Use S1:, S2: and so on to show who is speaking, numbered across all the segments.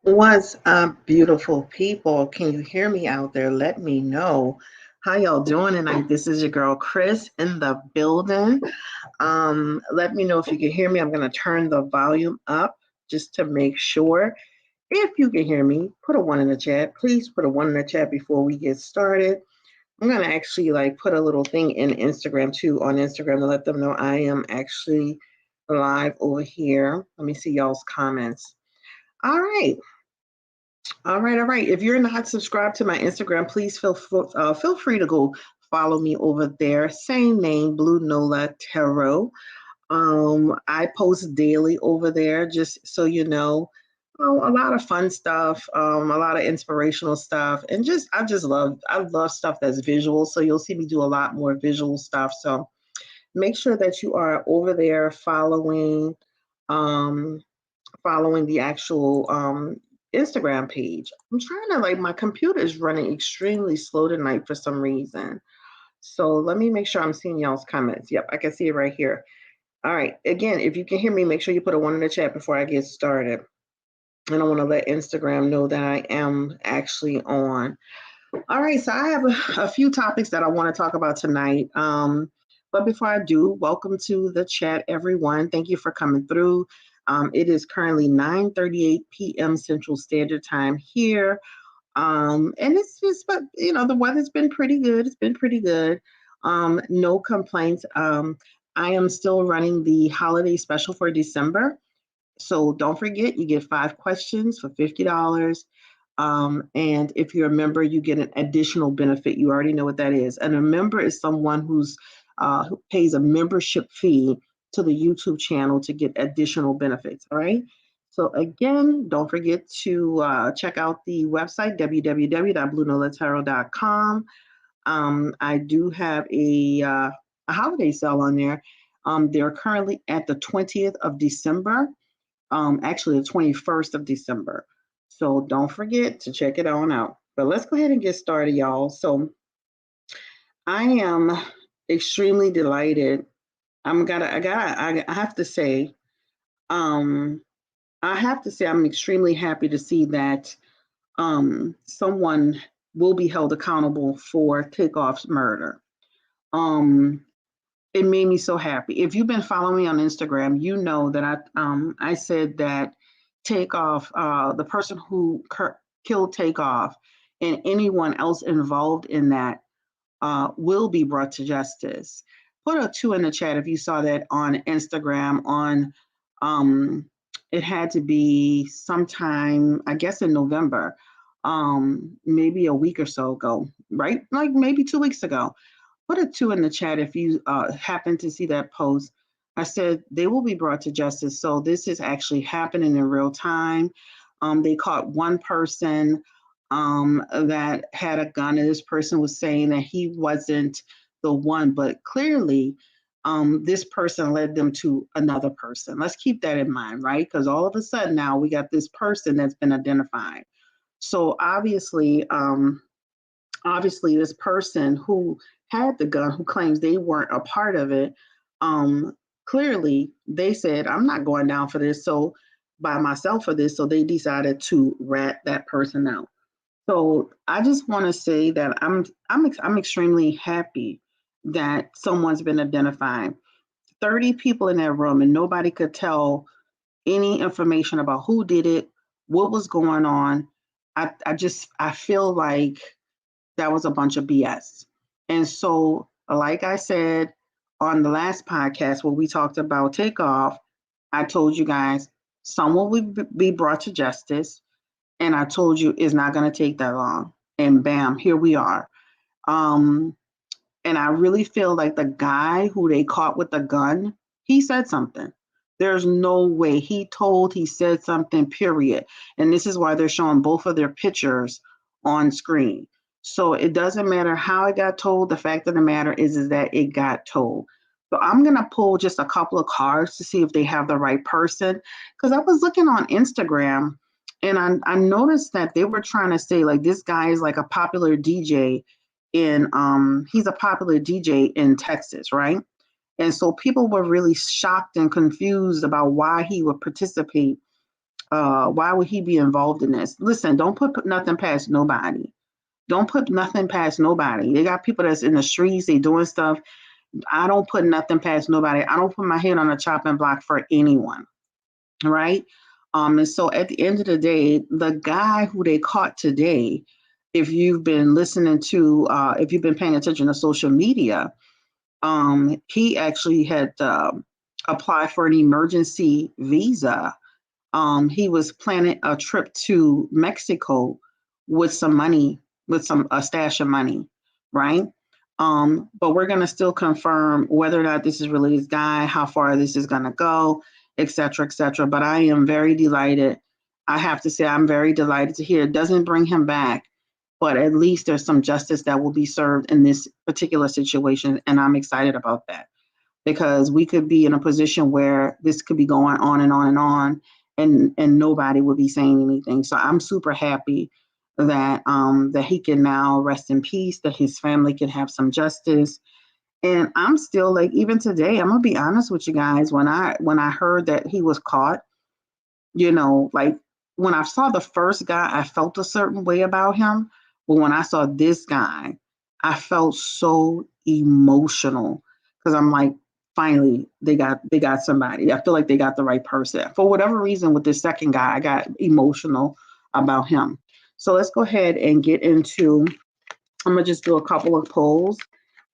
S1: What's up, beautiful people? Can you hear me out there? Let me know how y'all doing tonight. This is your girl Chris in the building. Let me know if you can hear me. I'm going to turn the volume up just to make sure. If you can hear me, put a one in the chat. Please put a one in the chat before we get started. I'm going to actually put a little thing in Instagram too, on Instagram, to let them know I am actually live over here. Let me see y'all's comments. All right. All right, all right. If you're not subscribed to my Instagram, please feel free to go follow me over there. Same name, Blue Nola Tarot. I post daily over there, just so you know. A lot of fun stuff, a lot of inspirational stuff, and I love stuff that's visual. So you'll see me do a lot more visual stuff. So make sure that you are over there following the actual Instagram page. I'm trying to my computer is running extremely slow tonight for some reason. So let me make sure I'm seeing y'all's comments. Yep, I can see it right here. All right. Again, if you can hear me, make sure you put a one in the chat before I get started. And I want to let Instagram know that I am actually on. All right, so I have a few topics that I want to talk about tonight. But before I do, welcome to the chat, everyone. Thank you for coming through. It is currently 9:38 p.m. Central Standard Time here. And it's just, but the weather's been pretty good. It's been pretty good. No complaints. I am still running the holiday special for December. So don't forget, you get 5 questions for $50. And if you're a member, you get an additional benefit. You already know what that is. And a member is someone who pays a membership fee to the YouTube channel to get additional benefits. All right. So again, don't forget to check out the website www.bluenolatarot.com. I do have a holiday sale on there. They're currently at the 20th of December, actually the 21st of December. So don't forget to check it on out. But let's go ahead and get started, y'all. So I am extremely delighted. I have to say, um, I'm extremely happy to see that someone will be held accountable for Takeoff's murder. It made me so happy. If you've been following me on Instagram, you know that I said that Takeoff, the person who killed Takeoff, and anyone else involved in that will be brought to justice. Put a 2 in the chat if you saw that on Instagram. It had to be sometime, I guess, in November, maybe a week or so ago, right? Like maybe 2 weeks ago. Put a 2 in the chat if you happen to see that post. I said they will be brought to justice. So this is actually happening in real time. They caught one person that had a gun, and this person was saying that he wasn't the one, but clearly this person led them to another person. Let's keep that in mind, right? Because all of a sudden now we got this person that's been identified. So obviously this person who had the gun, who claims they weren't a part of it, clearly they said, I'm not going down for this, so by myself for this. So they decided to rat that person out. So I just want to say that I'm extremely happy that someone's been identified. 30 people in that room, and nobody could tell any information about who did it, what was going on. I feel like that was a bunch of BS. And so, like I said on the last podcast where we talked about Takeoff, I told you guys someone would be brought to justice. And I told you it's not going to take that long. And bam, here we are. And I really feel like the guy who they caught with the gun, he said something. There's no way he said something, period. And this is why they're showing both of their pictures on screen. So it doesn't matter how it got told. The fact of the matter is that it got told. So I'm going to pull just a couple of cards to see if they have the right person. Because I was looking on Instagram and I noticed that they were trying to say like this guy is like a popular DJ he's a popular DJ in Texas, right? And so people were really shocked and confused about why he would participate. Why would he be involved in this? Listen, don't put nothing past nobody. Don't put nothing past nobody. They got people that's in the streets, they doing stuff. I don't put nothing past nobody. I don't put my head on a chopping block for anyone, right? And so at the end of the day, the guy who they caught today, if you've been listening to, if you've been paying attention to social media, he actually had applied for an emergency visa. He was planning a trip to Mexico with some money, with a stash of money, right? But we're going to still confirm whether or not this is really this guy, how far this is going to go, et cetera, et cetera. But I am very delighted. I have to say, I'm very delighted to hear it doesn't bring him back, but at least there's some justice that will be served in this particular situation. And I'm excited about that because we could be in a position where this could be going on and on and on, and nobody would be saying anything. So I'm super happy that that he can now rest in peace, that his family can have some justice. And I'm still like, even today, I'm gonna be honest with you guys, when I heard that he was caught, like when I saw the first guy, I felt a certain way about him. But when I saw this guy, I felt so emotional because I'm like, finally, they got somebody. I feel like they got the right person. For whatever reason, with this second guy, I got emotional about him. So let's go ahead and get into. I'm gonna just do a couple of polls.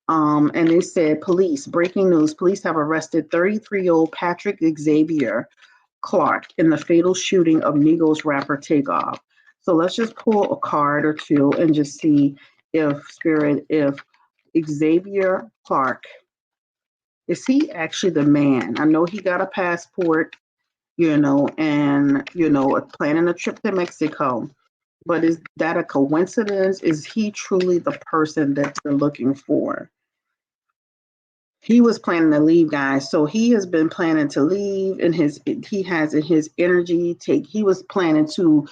S1: And they said, police, breaking news, police have arrested 33-year-old Patrick Xavier Clark in the fatal shooting of Migos rapper Takeoff. So let's just pull a card or two and just see if Xavier Clark, is he actually the man? I know he got a passport, and, planning a trip to Mexico. But is that a coincidence? Is he truly the person that they're looking for? He was planning to leave, guys. So he has been planning to leave, and he has in his energy he was planning to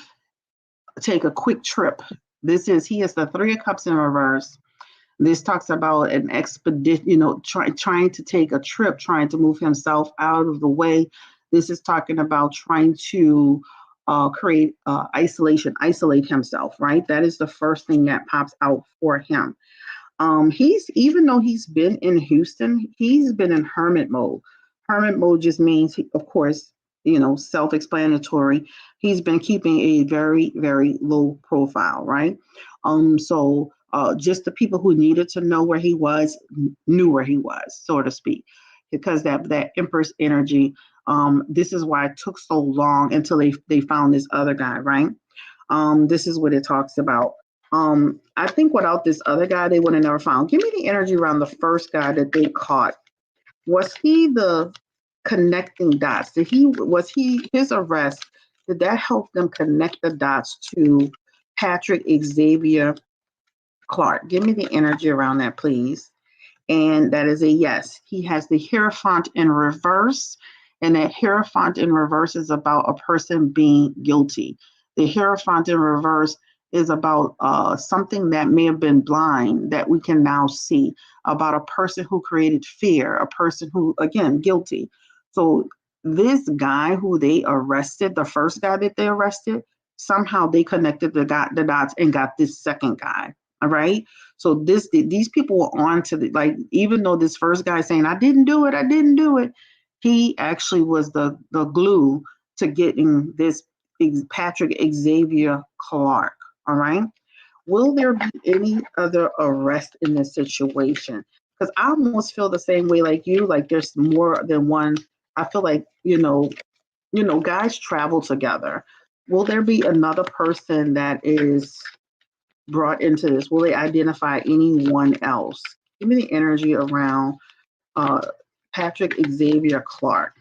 S1: take a quick trip. He has the Three of Cups in reverse. This talks about an expedition, trying to take a trip, trying to move himself out of the way. This is talking about trying to create isolate himself, right? That is the first thing that pops out for him. Even though he's been in Houston, he's been in hermit mode. Hermit mode just means, of course, self-explanatory. He's been keeping a very, very low profile, right? So just the people who needed to know where he was knew where he was, so to speak, because that Empress energy. This is why it took so long until they found this other guy, right? This is what it talks about. I think without this other guy, they would have never found. Give me the energy around the first guy that they caught. Was he the connecting dots? His arrest? Did that help them connect the dots to Patrick Xavier Clark? Give me the energy around that, please. And that is a yes. He has the Hierophant in reverse, and that Hierophant in reverse is about a person being guilty. The Hierophant in reverse is about something that may have been blind that we can now see, about a person who created fear, a person who, again, guilty. So this guy who they arrested, the first guy that they arrested, somehow they connected the dots and got this second guy. All right. So these people were on to even though this first guy saying, I didn't do it, he actually was the glue to getting this Patrick Xavier Clark. All right. Will there be any other arrest in this situation? Because I almost feel the same way like you, like there's more than one. I feel like, guys travel together. Will there be another person that is brought into this? Will they identify anyone else? Give me the energy around Patrick Xavier Clark.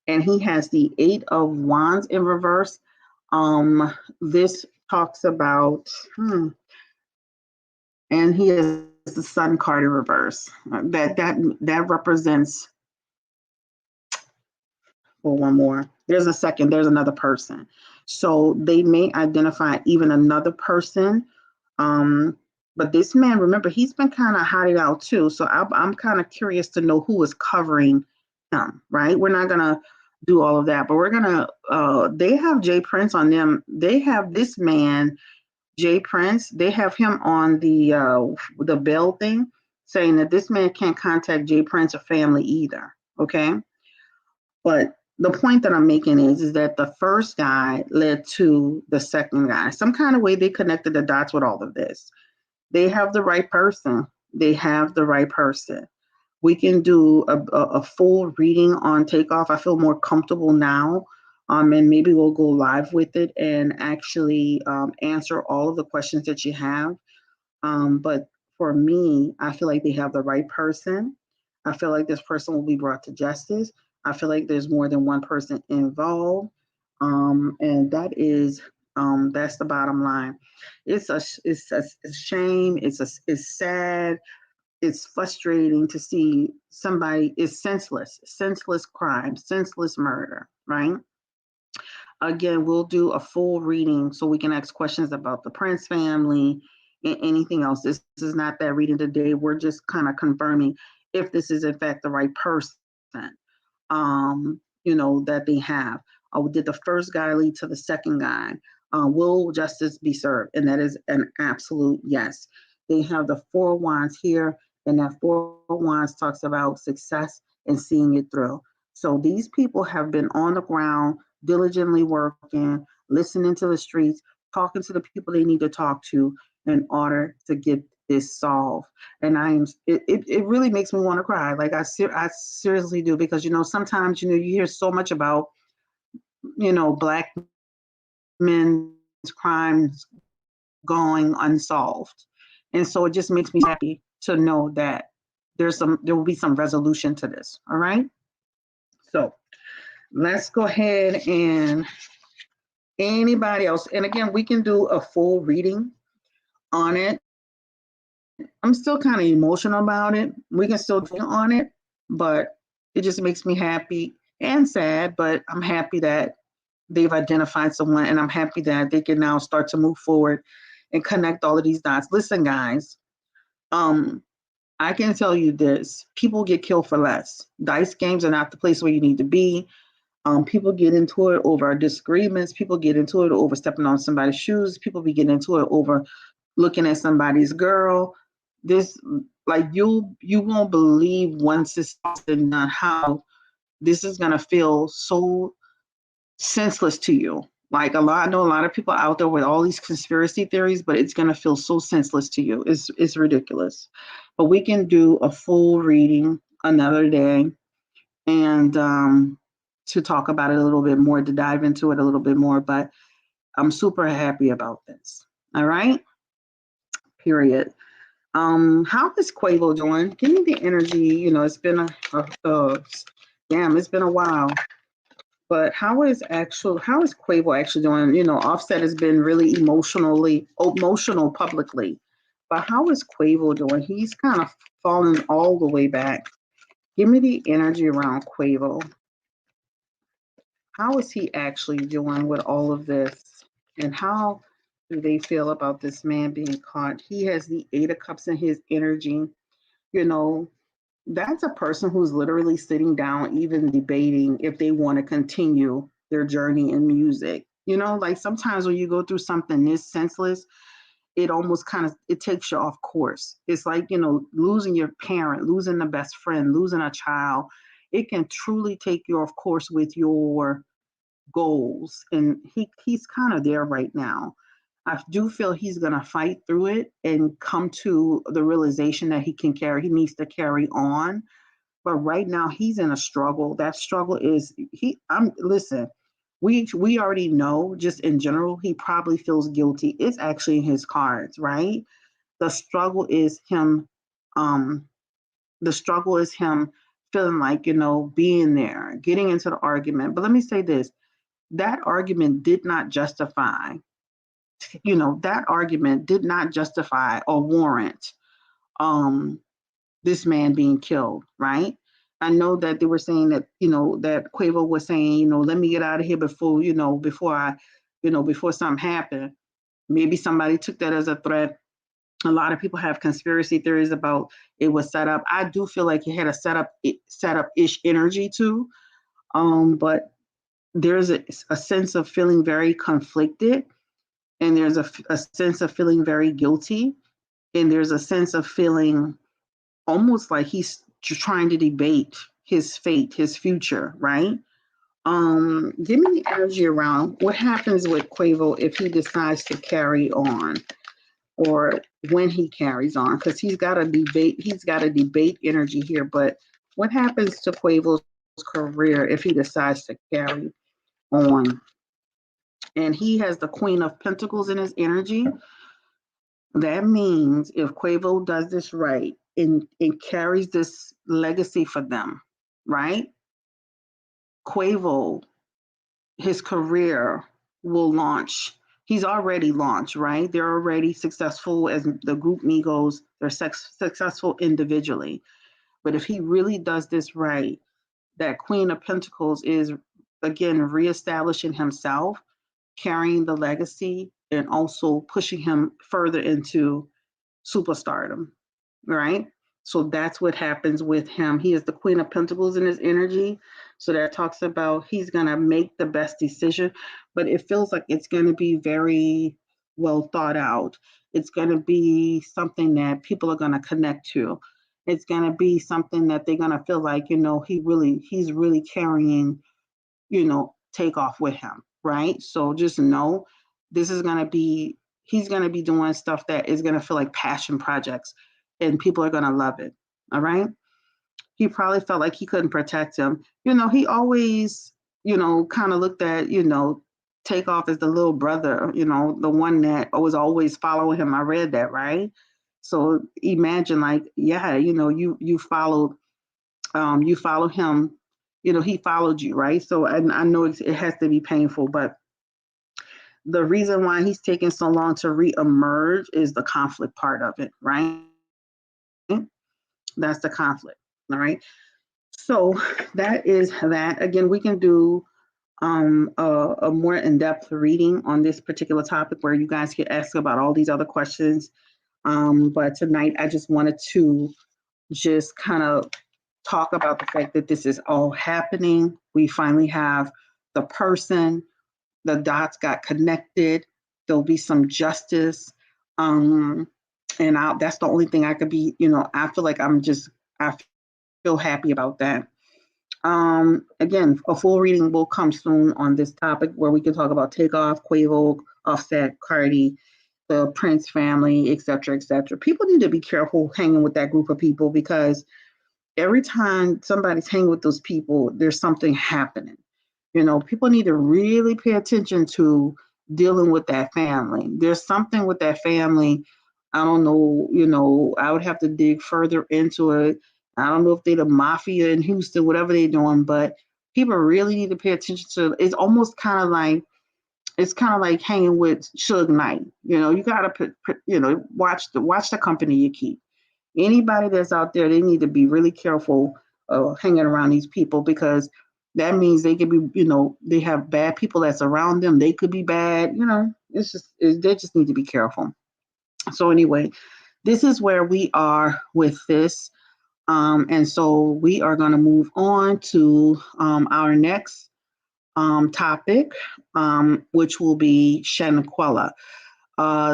S1: And he has the Eight of Wands in reverse. This talks about, and he has the Sun card in reverse. That represents, one more. There's another person. So they may identify even another person. But this man, remember, he's been kind of hiding out too. So I'm kind of curious to know who is covering him, right? We're not going to do all of that, but we're going to, they have Jay Prince on them. They have this man, Jay Prince, they have him on the bail thing saying that this man can't contact Jay Prince or family either. Okay. But the point that I'm making is that the first guy led to the second guy. Some kind of way they connected the dots with all of this. They have the right person. We can do a full reading on Takeoff. I feel more comfortable now. And maybe we'll go live with it and actually answer all of the questions that you have. But for me, I feel like they have the right person. I feel like this person will be brought to justice. I feel like there's more than one person involved. And that's the bottom line. It's a shame. It's sad. It's frustrating to see somebody is senseless crime, senseless murder, right? Again, we'll do a full reading so we can ask questions about the Prince family and anything else. This is not that reading today. We're just kind of confirming if this is in fact the right person, that they have. Did the first guy lead to the second guy? Will justice be served? And that is an absolute yes. They have the Four of Wands here, and that Four of Wands talks about success and seeing it through. So these people have been on the ground, diligently working, listening to the streets, talking to the people they need to talk to in order to get this solved. And it really makes me want to cry. Like I seriously do, because sometimes you hear so much about Black men's crimes going unsolved. And so it just makes me happy to know that there will be some resolution to this. All right. So let's go ahead and anybody else. And again, we can do a full reading on it. I'm still kind of emotional about it. We can still do on it, but it just makes me happy and sad. But I'm happy that they've identified someone, and I'm happy that they can now start to move forward and connect all of these dots. Listen, guys, I can tell you this: people get killed for less. Dice games are not the place where you need to be. People get into it over disagreements. People get into it over stepping on somebody's shoes. People be getting into it over looking at somebody's girl. This, like, you won't believe once it's done how this is gonna feel so senseless to you. Like I know a lot of people out there with all these conspiracy theories, but it's gonna feel so senseless to you. It's ridiculous. But we can do a full reading another day, and to talk about it a little bit more, to dive into it a little bit more. But I'm super happy about this. All right. Period. How is Quavo doing? Give me the energy. It's been it's been a while. But how is Quavo actually doing? Offset has been really emotional publicly. But how is Quavo doing? He's kind of fallen all the way back. Give me the energy around Quavo. How is he actually doing with all of this? And how do they feel about this man being caught? He has the Eight of Cups in his energy. That's a person who's literally sitting down, even debating if they want to continue their journey in music. Like sometimes when you go through something this senseless, it almost it takes you off course. It's like, losing your parent, losing a best friend, losing a child. It can truly take you off course with your goals. And he's kind of there right now. I do feel he's going to fight through it and come to the realization that he needs to carry on. But right now he's in a struggle. That struggle is listen, we already know, just in general, he probably feels guilty. It's actually in his cards, right? The struggle is him, feeling like, being there, getting into the argument. But let me say this, that argument did not justify or warrant this man being killed, right? I know that they were saying that, that Quavo was saying, let me get out of here before something happened. Maybe somebody took that as a threat. A lot of people have conspiracy theories about it was set up. I do feel like it had a setup-ish energy too. But there's a sense of feeling very conflicted, and there's a sense of feeling very guilty, and there's a sense of feeling almost like he's trying to debate his fate, his future, right? Give me the energy around what happens with Quavo if he decides to carry on, or when he carries on, because he's got a debate energy here. But what happens to Quavo's career if he decides to carry on? And he has the Queen of Pentacles in his energy. That means if Quavo does this right and carries this legacy for them, right? Quavo, his career will launch. He's already launched, right? They're already successful as the group Migos. They're successful individually. But if he really does this right, that Queen of Pentacles is, again, reestablishing himself, carrying the legacy, and also pushing him further into superstardom, right? So that's what happens with him. He is the Queen of Pentacles in his energy.
S2: So that talks about he's going to make the best decision, but it feels like it's going to be very well thought out. It's going to be something that people are going to connect to. It's going to be something that they're going to feel like, he's really carrying, Takeoff with him, right? So just know this is going to be, he's going to be doing stuff that is going to feel like passion projects and people are going to love it. All right. He probably felt like he couldn't protect him. He always, kind of looked at, Takeoff as the little brother, the one that was always following him. I read that, right? So imagine like, yeah, you followed him, he followed you, right? So I know it has to be painful, but the reason why he's taking so long to reemerge is the conflict part of it, right? That's the conflict, all right? So that is that. Again, we can do a more in-depth reading on this particular topic where you guys can ask about all these other questions. But tonight, I just wanted to just kind of talk about the fact that this is all happening. We finally have the person, the dots got connected. There'll be some justice. And that's the only thing I could be, I feel like I feel happy about that. Again, a full reading will come soon on this topic where we can talk about Takeoff, Quavo, Offset, Cardi, the Prince family, et cetera, et cetera. People need to be careful hanging with that group of people because every time somebody's hanging with those people, there's something happening. People need to really pay attention to dealing with that family. There's something with that family. I don't know, I would have to dig further into it. I don't know if they're the mafia in Houston, whatever they're doing, but people really need to pay attention to it's almost kind of like hanging with Suge Knight. You gotta watch the company you keep. Anybody that's out there, they need to be really careful hanging around these people because that means they could be, they have bad people that's around them. They could be bad. They just need to be careful. So anyway, this is where we are with this. And so we are going to move on to our next topic, which will be Shanquella.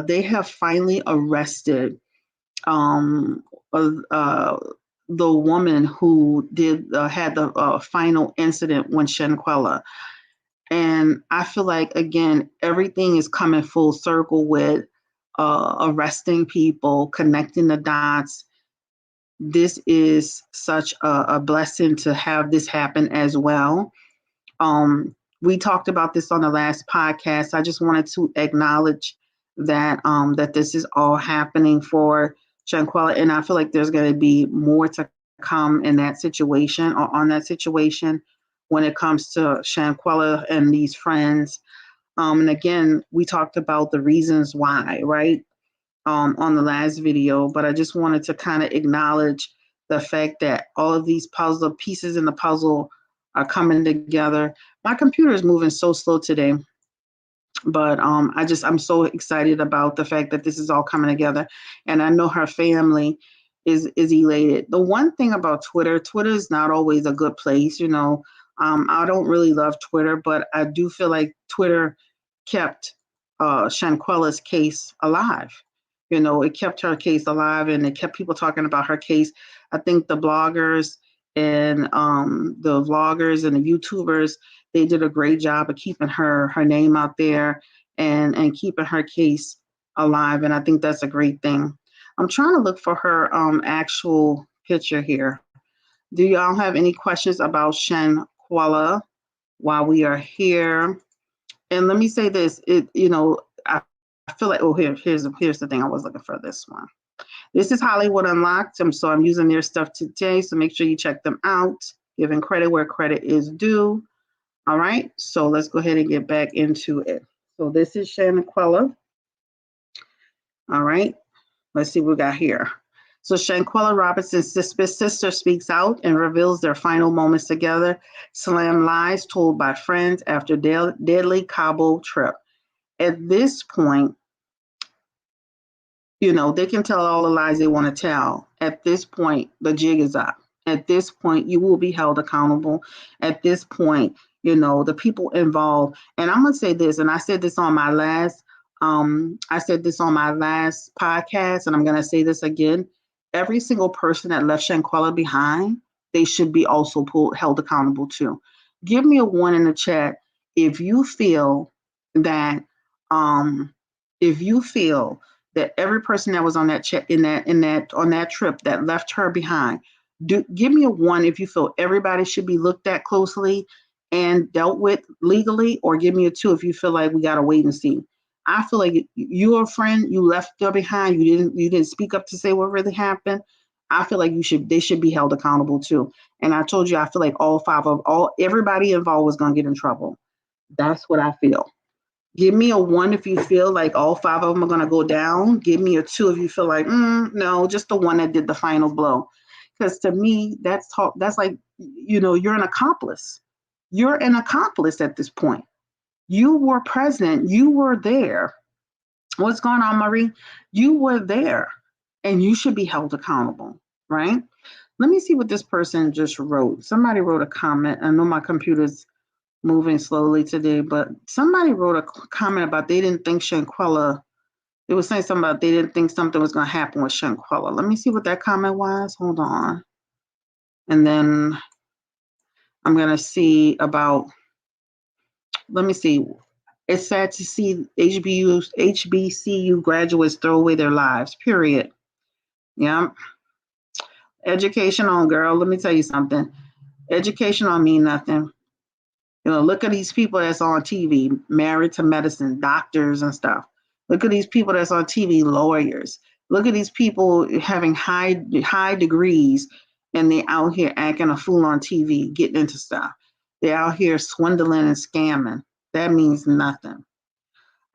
S2: They have finally arrested the woman who had the final incident when Shanquella. And I feel like, again, everything is coming full circle with arresting people, connecting the dots. This is such a blessing to have this happen as well. We talked about this on the last podcast. I just wanted to acknowledge that this is all happening for Shanquella, and I feel like there's going to be more to come in that situation or on that situation when it comes to Shanquella and these friends. And again, we talked about the reasons why, right? On the last video, but I just wanted to kind of acknowledge the fact that all of these puzzle pieces in the puzzle are coming together. My computer is moving so slow today, but I'm so excited about the fact that this is all coming together, and I know her family is elated. The one thing about Twitter is not always a good place. I don't really love Twitter, but I do feel like Twitter kept Shanquella's case alive. It kept her case alive, and it kept people talking about her case. I think the bloggers and the vloggers and the YouTubers, they did a great job of keeping her name out there and keeping her case alive. And I think that's a great thing. I'm trying to look for her actual picture here. Do y'all have any questions about Shanquella while we are here? And let me say this, I feel like, here's the thing. I was looking for this one. This is Hollywood Unlocked. So I'm using their stuff today. So make sure you check them out. Giving credit where credit is due. All right. So let's go ahead and get back into it. So this is Shanquella. All right. Let's see what we got here. So Shanquella Robinson's sister speaks out and reveals their final moments together. Slam lies told by friends after deadly Cabo trip. At this point, they can tell all the lies they want to tell. At this point, the jig is up. At this point, you will be held accountable. At this point, the people involved, and I'm gonna say this, and I said this on my last podcast, and I'm gonna say this again. Every single person that left Shanquella behind, they should be also held accountable too. Give me a one in the chat if you feel that um if you feel that every person that was on that chat on that trip that left her behind, give me a one if you feel everybody should be looked at closely and dealt with legally, or give me a two if you feel like we gotta wait and see. I feel like you're a friend, you left her behind, you didn't speak up to say what really happened. I feel like they should be held accountable too. And I told you I feel like everybody involved was gonna get in trouble. That's what I feel. Give me a one if you feel like all five of them are going to go down. Give me a two if you feel like, no, just the one that did the final blow. Because to me, that's like, you're an accomplice. You're an accomplice at this point. You were present. You were there. What's going on, Marie? You were there and you should be held accountable, right? Let me see what this person just wrote. Somebody wrote a comment. I know my computer's moving slowly today, but somebody wrote a comment about they didn't think Shanquella, they were saying something about they didn't think something was going to happen with Shanquella. Let me see what that comment was. Hold on. And then I'm going to see about, let me see. It's sad to see HBCU graduates throw away their lives, period. Yeah. Education on, girl. Let me tell you something. Education on mean nothing. Look at these people that's on TV, married to medicine, doctors and stuff. Look at these people that's on TV, lawyers. Look at these people having high degrees, and they're out here acting a fool on TV, getting into stuff. They're out here swindling and scamming. That means nothing.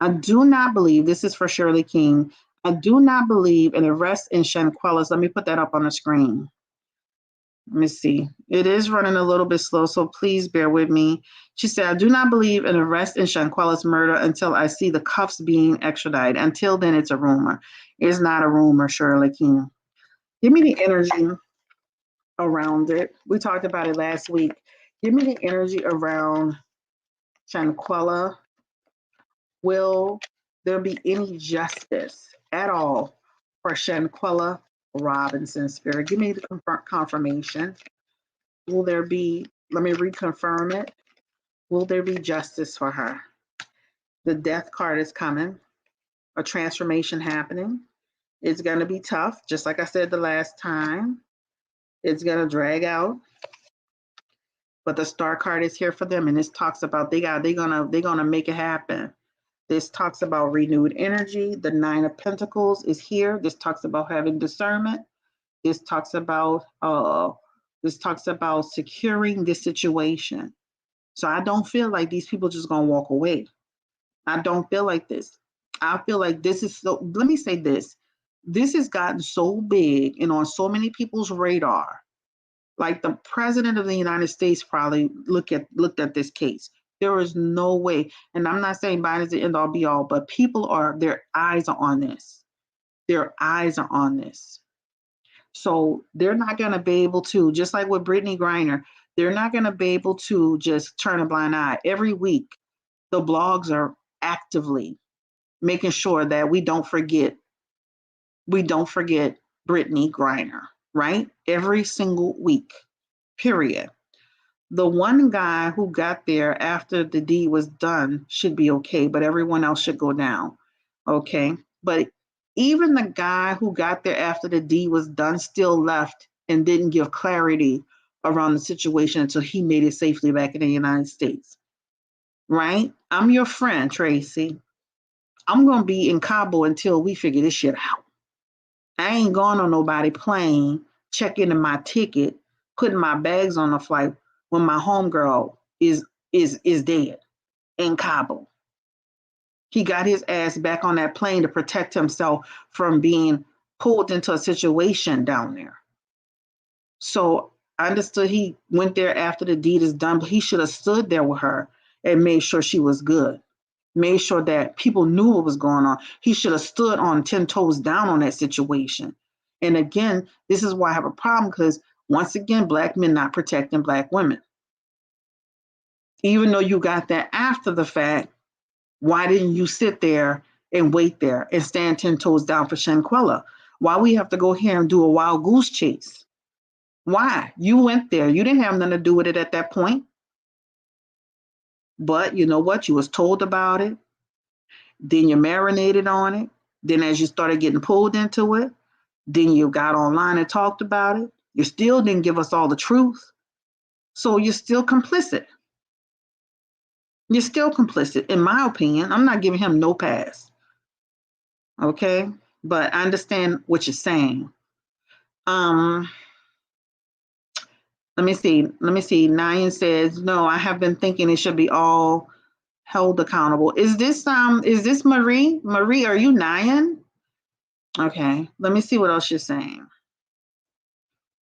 S2: I do not believe, this is for Shirley King, I do not believe in arrest in Shanquella's. Let me put that up on the screen. Let me see. It is running a little bit slow, so please bear with me. She said, I do not believe in arrest in Shanquella's murder until I see the cuffs being extradited. Until then, it's a rumor. It's not a rumor, Shirley King. Give me the energy around it. We talked about it last week. Give me the energy around Shanquella. Will there be any justice at all for Shanquella Robinson Spirit? Give me the confirmation. Will there be, let me reconfirm it. Will there be justice for her? The death card is coming, a transformation happening. It's going to be tough, just like I said the last time. It's going to drag out. But the star card is here for them, and this talks about they're gonna make it happen. This talks about renewed energy. The Nine of Pentacles is here. This talks about having discernment. This talks about securing this situation. So I don't feel like these people just gonna walk away. I don't feel like this. I feel like this is so, let me say this. This has gotten so big and on so many people's radar. Like the president of the United States probably looked at this case. There is no way, and I'm not saying Biden's the end all be all, but their eyes are on this. Their eyes are on this. So they're not going to be able to, just like with Brittany Griner, they're not going to be able to just turn a blind eye. Every week, the blogs are actively making sure that we don't forget Brittany Griner, right? Every single week, period. The one guy who got there after the deed was done should be okay, but everyone else should go down, okay? But even the guy who got there after the deed was done still left and didn't give clarity around the situation until he made it safely back in the United States, right? I'm your friend, Tracy. I'm going to be in Cabo until we figure this shit out. I ain't going on nobody plane, checking in my ticket, putting my bags on the flight when my homegirl is dead in Cabo. He got his ass back on that plane to protect himself from being pulled into a situation down there. So I understood he went there after the deed is done, but he should have stood there with her and made sure she was good. Made sure that people knew what was going on. He should have stood on 10 toes down on that situation. And again, this is why I have a problem, because Once again, Black men not protecting Black women. Even though you got that after the fact, why didn't you sit there and wait there and stand 10 toes down for Shanquella? Why we have to go here and do a wild goose chase? Why? You went there. You didn't have nothing to do with it at that point. But you know what? You was told about it. Then you marinated on it. Then as you started getting pulled into it, then you got online and talked about it. You still didn't give us all the truth. So you're still complicit. You're still complicit, in my opinion. I'm not giving him no pass. Okay? But I understand what you're saying. Let me see. Nyan says, no, I have been thinking it should be all held accountable. Is this Marie? Marie, are you Nyan? Okay. Let me see what else you're saying.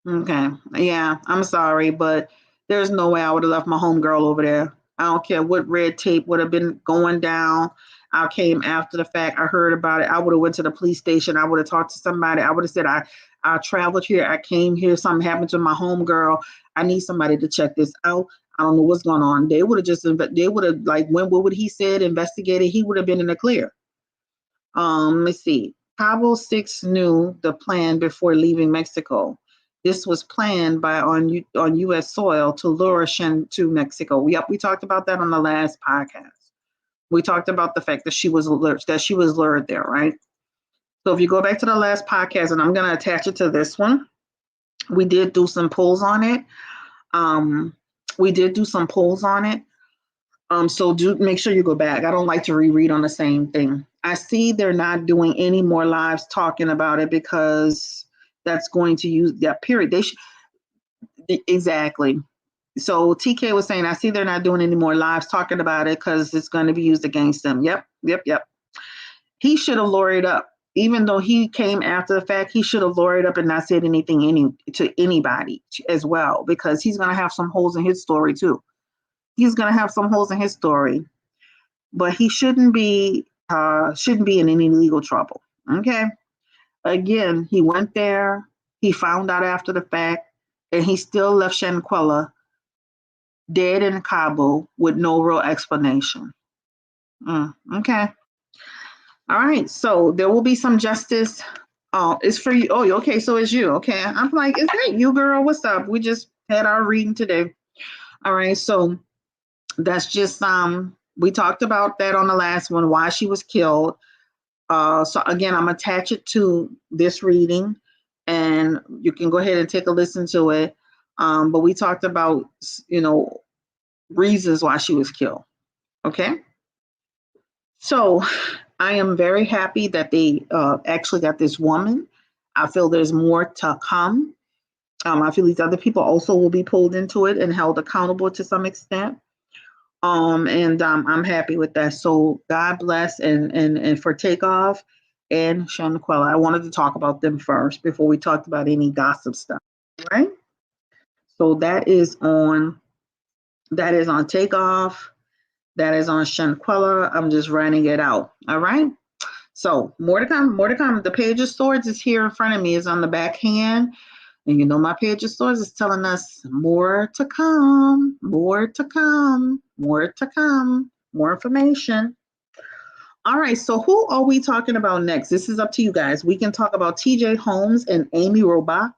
S2: Okay. Yeah, I'm sorry, but there's no way I would have left my homegirl over there. I don't care what red tape would have been going down. I came after the fact. I heard about it. I would have went to the police station. I would have talked to somebody. I would have said, I traveled here. I came here. Something happened to my homegirl. I need somebody to check this out. I don't know what's going on. They would have like, when what would he said, investigated, he would have been in the clear. Let's see. Quavo 6 knew the plan before leaving Mexico. This was planned by on U.S. soil to lure Shen to Mexico. Yep, we talked about that on the last podcast. We talked about the fact that she was lured there, right? So if you go back to the last podcast, and I'm going to attach it to this one, we did do some polls on it. So do make sure you go back. I don't like to reread on the same thing. I see they're not doing any more lives talking about it because that's going to use that period. Exactly. So TK was saying, I see they're not doing any more lives talking about it because it's going to be used against them. Yep. He should have lawyered up. Even though he came after the fact, he should have lawyered up and not said anything to anybody as well, because he's going to have some holes in his story too. But he shouldn't be in any legal trouble. Okay. Again, he went there, he found out after the fact, and he still left Shanquella dead in Cabo with no real explanation. Okay. All right. So there will be some justice. Oh, it's for you. Oh, okay. So it's you. Okay. I'm like, is that you, girl? What's up? We just had our reading today. All right. So that's just we talked about that on the last one, why she was killed. So again, I'm attach it to this reading, and you can go ahead and take a listen to it. But we talked about, reasons why she was killed. Okay. So I am very happy that they actually got this woman. I feel there's more to come. I feel these other people also will be pulled into it and held accountable to some extent. And I'm happy with that. So God bless and for Takeoff and Shanquella. I wanted to talk about them first before we talked about any gossip stuff. Right? So that is on Takeoff. That is on Shanquella. I'm just writing it out. All right. So more to come. The Page of Swords is here in front of me, is on the back hand. And my Page of Swords is telling us more to come, more information. All right, so who are we talking about next? This is up to you guys. We can talk about TJ Holmes and Amy Robach.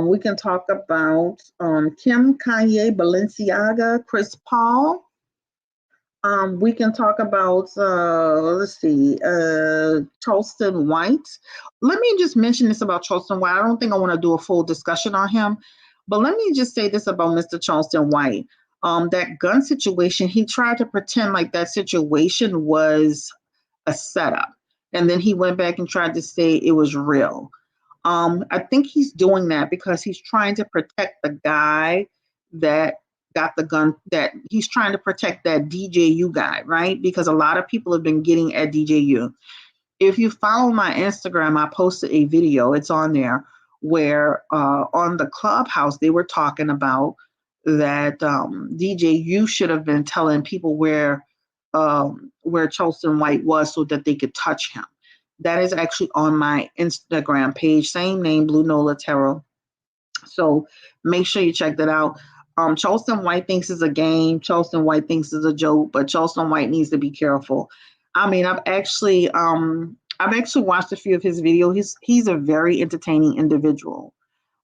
S2: We can talk about Kim, Kanye, Balenciaga, Chris Paul. We can talk about, Charleston White. Let me just mention this about Charleston White. I don't think I want to do a full discussion on him, but let me just say this about Mr. Charleston White. That gun situation, he tried to pretend like that situation was a setup. And then he went back and tried to say it was real. I think he's doing that because he's trying to protect the guy that got the gun, that he's trying to protect that DJU guy, right? Because a lot of people have been getting at DJU. If you follow my Instagram, I posted a video, it's on there, where on the Clubhouse, they were talking about that DJU should have been telling people where Charleston White was so that they could touch him. That is actually on my Instagram page, same name, Blue Nola Tarot. So make sure you check that out. Charleston White thinks it's a game. Charleston White thinks it's a joke, but Charleston White needs to be careful. I mean, I've actually watched a few of his videos. He's a very entertaining individual.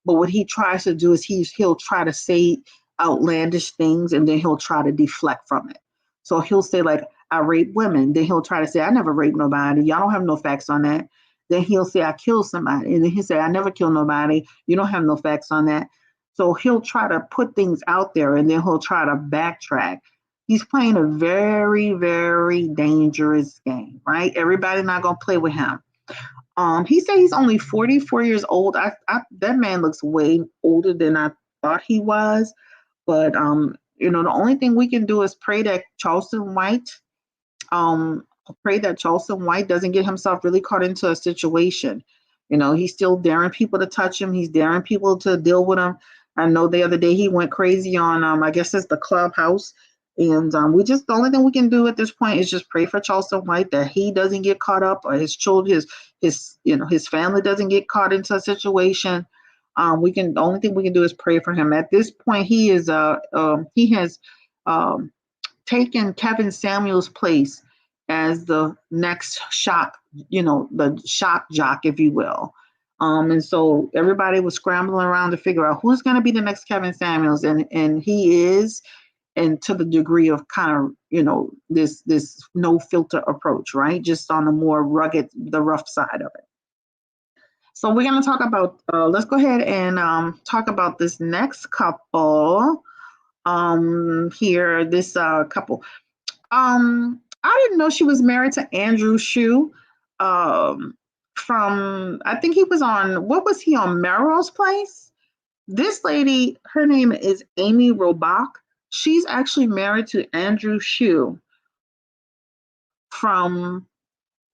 S2: But what he tries to do is he'll try to say outlandish things and then he'll try to deflect from it. So he'll say like, I rape women. Then he'll try to say, I never raped nobody. Y'all don't have no facts on that. Then he'll say, I killed somebody. And then he'll say, I never killed nobody. You don't have no facts on that. So he'll try to put things out there and then he'll try to backtrack. He's playing a very, very dangerous game, right? Everybody not going to play with him. He said he's only 44 years old. That man looks way older than I thought he was. But the only thing we can do is pray that Charleston White doesn't get himself really caught into a situation. He's still daring people to touch him. He's daring people to deal with him. I know the other day he went crazy on, I guess it's the Clubhouse. And the only thing we can do at this point is just pray for Charleston White that he doesn't get caught up, or his children, his family doesn't get caught into a situation. The only thing we can do is pray for him. At this point, he has taken Kevin Samuel's place as the next shock, the shock jock, if you will. And so everybody was scrambling around to figure out who's going to be the next Kevin Samuels, and he is. And to the degree of kind of, this no filter approach, right? Just on the more rugged, the rough side of it. So we're going to talk about, let's go ahead and talk about this next couple here, this couple. I didn't know she was married to Andrew Shue from, I think he was on, what was he on, Melrose Place? This lady, her name is Amy Robach. She's actually married to Andrew Shue from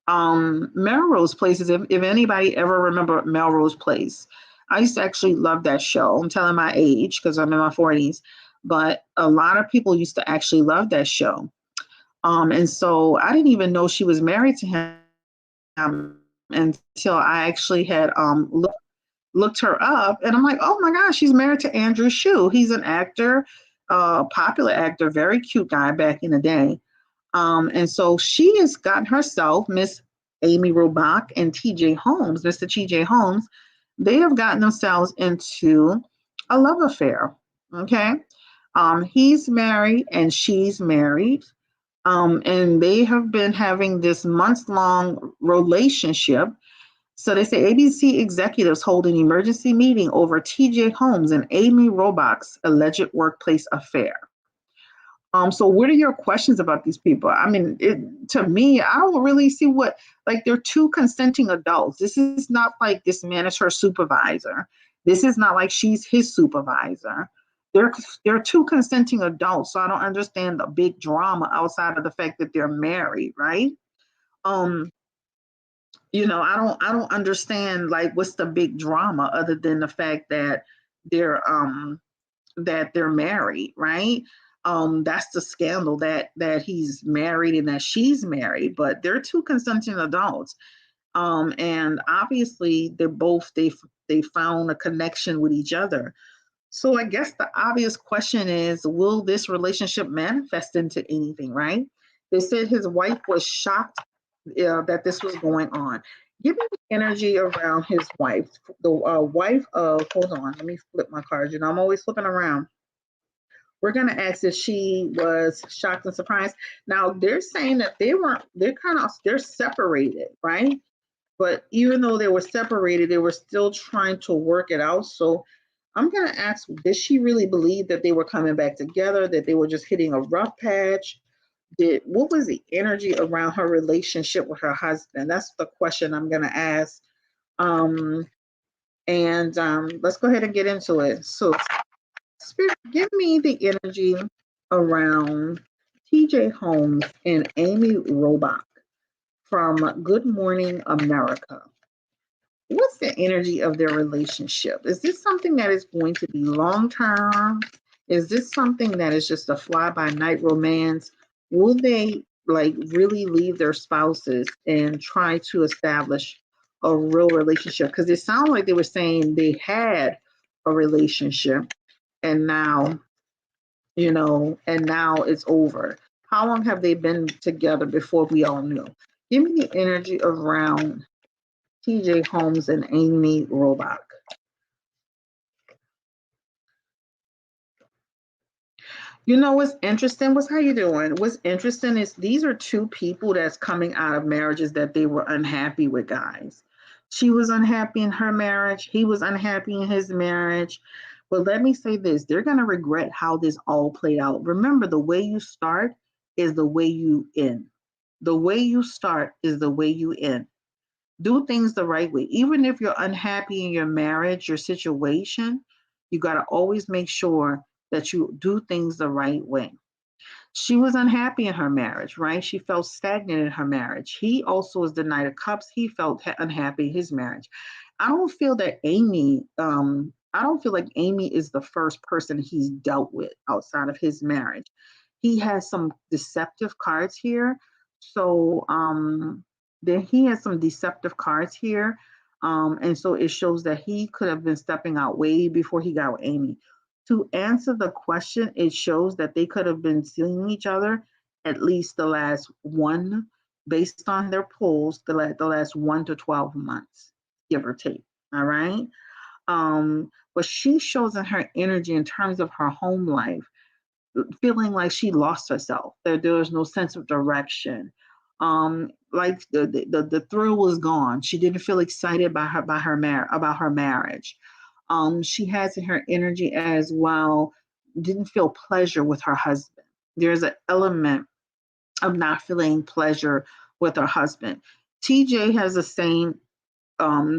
S2: Melrose Place. If anybody ever remember Melrose Place, I used to actually love that show. I'm telling my age because I'm in my 40s, but a lot of people used to actually love that show. And so I didn't even know she was married to him until I actually had looked her up, and I'm like, oh my gosh, she's married to Andrew Shue. He's an actor. Popular actor, very cute guy back in the day. And so she has gotten herself, Miss Amy Robach and TJ Holmes, Mr. TJ Holmes, they have gotten themselves into a love affair. Okay. He's married and she's married. And they have been having this months-long relationship. So they say ABC executives hold an emergency meeting over TJ Holmes and Amy Robach's alleged workplace affair. So what are your questions about these people? I mean, to me, I don't really see they're two consenting adults. This is not like this man is her supervisor. This is not like she's his supervisor. They're two consenting adults. So I don't understand the big drama outside of the fact that they're married, right? I don't understand what's the big drama other than the fact that they're married, right? That's the scandal that he's married and that she's married, but they're two consenting adults. And obviously they found a connection with each other. So I guess the obvious question is, will this relationship manifest into anything, right? They said his wife was shocked that this was going on. Give me the energy around his wife. The wife of, hold on, let me flip my cards. I'm always flipping around. We're going to ask if she was shocked and surprised. Now they're saying that they're separated, right? But even though they were separated, they were still trying to work it out. So I'm going to ask, did she really believe that they were coming back together, that they were just hitting a rough patch? What was the energy around her relationship with her husband? That's the question I'm going to ask. Let's go ahead and get into it. So, Spirit, give me the energy around TJ Holmes and Amy Robach from Good Morning America. What's the energy of their relationship? Is this something that is going to be long-term? Is this something that is just a fly-by-night romance? Will they really leave their spouses and try to establish a real relationship? Because it sounded like they were saying they had a relationship, and now, and now it's over. How long have they been together before we all knew? Give me the energy around TJ Holmes and Amy Robach. What's interesting? How you doing? What's interesting is these are two people that's coming out of marriages that they were unhappy with, guys. She was unhappy in her marriage. He was unhappy in his marriage. But let me say this, they're going to regret how this all played out. Remember, the way you start is the way you end. The way you start is the way you end. Do things the right way. Even if you're unhappy in your marriage, your situation, you got to always make sure that you do things the right way. She was unhappy in her marriage, right? She felt stagnant in her marriage. He also was the Knight of Cups. He felt unhappy in his marriage. I don't feel that I don't feel like Amy is the first person he's dealt with outside of his marriage. He has some deceptive cards here. So then he has some deceptive cards here. And so it shows that he could have been stepping out way before he got with Amy. To answer the question, it shows that they could have been seeing each other at least the last one, based on their polls, the last 1 to 12 months, give or take. All right. But she shows in her energy in terms of her home life, feeling like she lost herself. There was no sense of direction. Like the thrill was gone. She didn't feel excited about her marriage. She has in her energy as well, didn't feel pleasure with her husband. There's an element of not feeling pleasure with her husband. TJ has the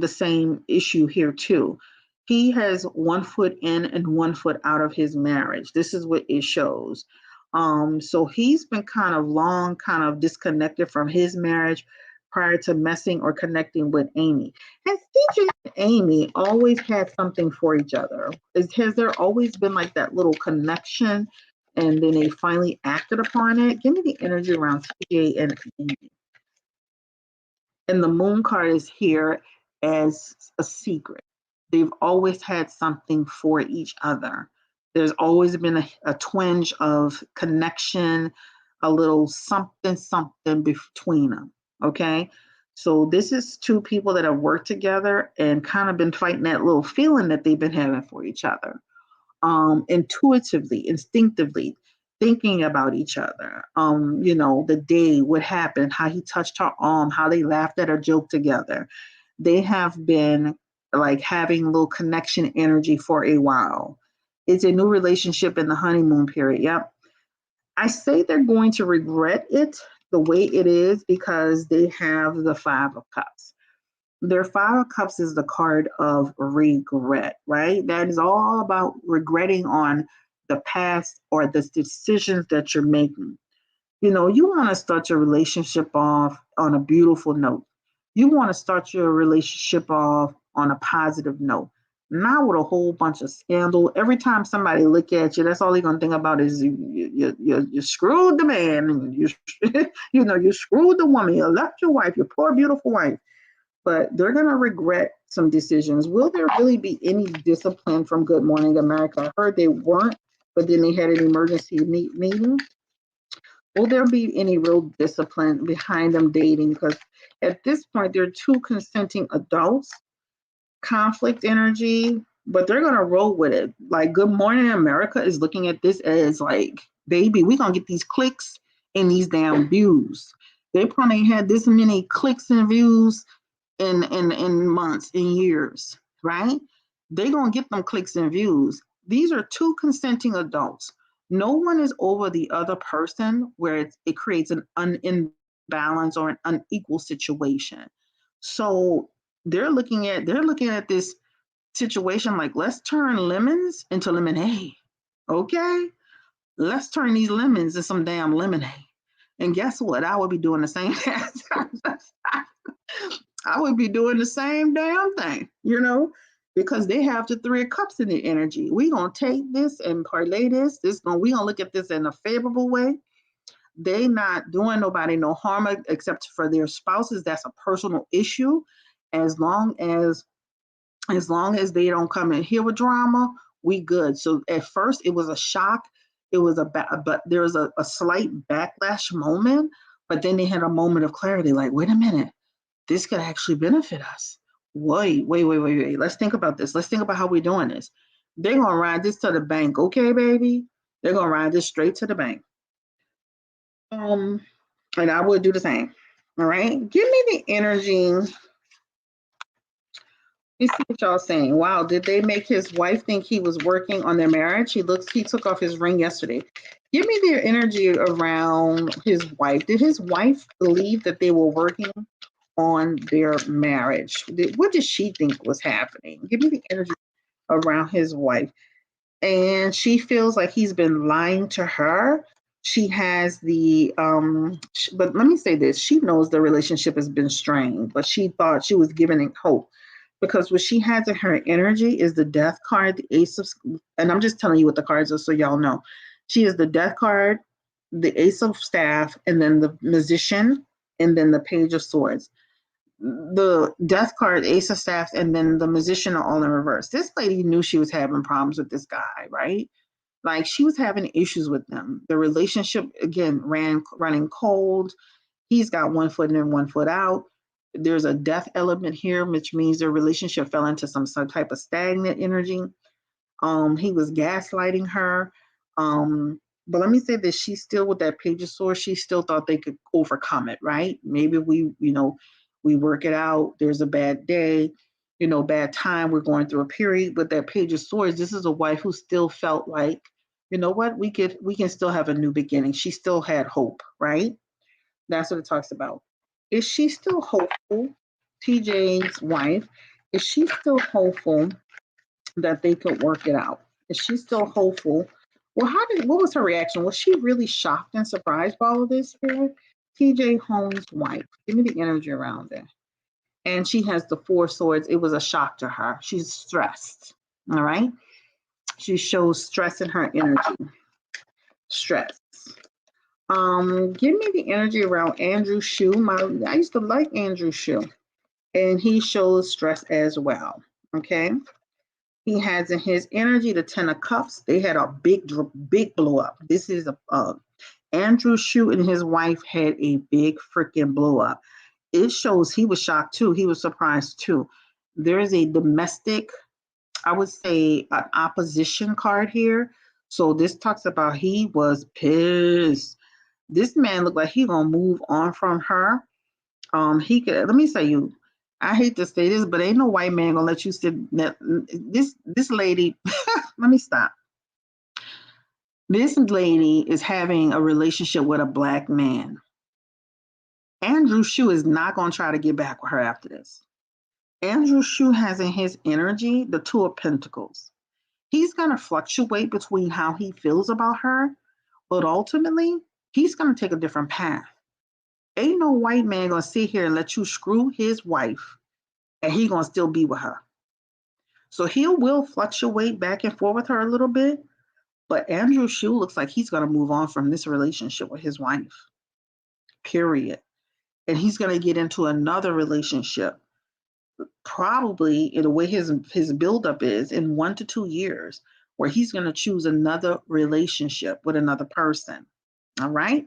S2: same issue here too. He has 1 foot in and 1 foot out of his marriage. This is what it shows. So he's been kind of disconnected from his marriage prior to messing or connecting with Amy. Has TJ and Amy always had something for each other? Has there always been like that little connection and then they finally acted upon it? Give me the energy around TJ and Amy. And the moon card is here as a secret. They've always had something for each other. There's always been a twinge of connection, a little something between them. Okay. So this is two people that have worked together and kind of been fighting that little feeling that they've been having for each other. Intuitively, instinctively, thinking about each other. The day, what happened, how he touched her arm, how they laughed at a joke together. They have been like having a little connection energy for a while. It's a new relationship in the honeymoon period. Yep. I say they're going to regret it the way it is because they have the Five of Cups. Their Five of Cups is the card of regret, right? That is all about regretting on the past or the decisions that you're making. You want to start your relationship off on a beautiful note. You want to start your relationship off on a positive note, not with a whole bunch of scandal. Every time somebody look at you, that's all they're gonna think about is you screwed the man, and you you screwed the woman, you left your wife, your poor beautiful wife. But they're gonna regret some decisions. Will there really be any discipline from Good Morning America? I heard they weren't, but then they had an emergency meeting. Will there be any real discipline behind them dating? Because at this point, they're two consenting adults, conflict energy, but they're going to roll with it. Like Good Morning America is looking at this as like, baby, we're going to get these clicks and these damn views. They probably had this many clicks and views in months, in years, right? They're going to get them clicks and views. These are two consenting adults. No one is over the other person where it creates an imbalance or an unequal situation. So they're looking at this situation like, let's turn lemons into lemonade. Okay? Let's turn these lemons into some damn lemonade. And guess what? I would be doing the same thing. I would be doing the same damn thing, because they have the Three of Cups in the energy. We're going to take this and parlay this. We're going to look at this in a favorable way. They not doing nobody no harm except for their spouses. That's a personal issue. As long as As long as they don't come in here with drama, we good. So at first it was a shock. It was but there was a slight backlash moment, but then they had a moment of clarity, like, wait a minute, this could actually benefit us. Wait. Let's think about this. Let's think about how we're doing this. They're gonna ride this to the bank, okay, baby? They're gonna ride this straight to the bank. And I would do the same. All right. Give me the energy. Let's see what y'all saying. Wow, did they make his wife think he was working on their marriage? He took off his ring yesterday. Give me their energy around his wife. Did his wife believe that they were working on their marriage? What did she think was happening? Give me the energy around his wife. And she feels like he's been lying to her. She has but let me say this, she knows the relationship has been strained, but she thought she was giving it hope, because what she has in her energy is the death card, the ace of, and I'm just telling you what the cards are so y'all know. She is the death card, the ace of staff, and then the musician, and then the page of swords. The death card, ace of staffs, and then the musician are all in reverse. This lady knew she was having problems with this guy, right? Like, she was having issues with them. The relationship, again, running cold. He's got one foot in and one foot out. There's a death element here, which means their relationship fell into some type of stagnant energy. He was gaslighting her. But let me say this, she's still with that page of swords. She still thought they could overcome it, right? Maybe we work it out. There's a bad day, bad time. We're going through a period. But that page of swords, this is a wife who still felt like, you know what, we can still have a new beginning. She still had hope, right? That's what it talks about. Is she still hopeful? TJ's wife, is she still hopeful that they could work it out? Is she still hopeful? Well, what was her reaction? Was she really shocked and surprised by all of this here? TJ Holmes' wife. Give me the energy around it. And she has the four swords. It was a shock to her. She's stressed. All right. She shows stress in her energy. Stress. Give me the energy around Andrew Shue. I used to like Andrew Shue, and he shows stress as well. Okay. He has in his energy the Ten of Cups. They had a big blow up. This is Andrew Shue and his wife had a big freaking blow up. It shows he was shocked too. He was surprised too. There is a domestic, I would say, an opposition card here. So this talks about he was pissed. This man looked like he gonna move on from her. He could. Let me say you. I hate to say this, but ain't no white man gonna let you sit. This lady. Let me stop. This lady is having a relationship with a black man. Andrew Shue is not gonna try to get back with her after this. Andrew Shue has in his energy the Two of Pentacles. He's gonna fluctuate between how he feels about her, but ultimately he's gonna take a different path. Ain't no white man gonna sit here and let you screw his wife and he gonna still be with her. So he will fluctuate back and forth with her a little bit, but Andrew Shue looks like he's gonna move on from this relationship with his wife. Period. And he's gonna get into another relationship, probably in the way his buildup is in 1 to 2 years, where he's gonna choose another relationship with another person. All right.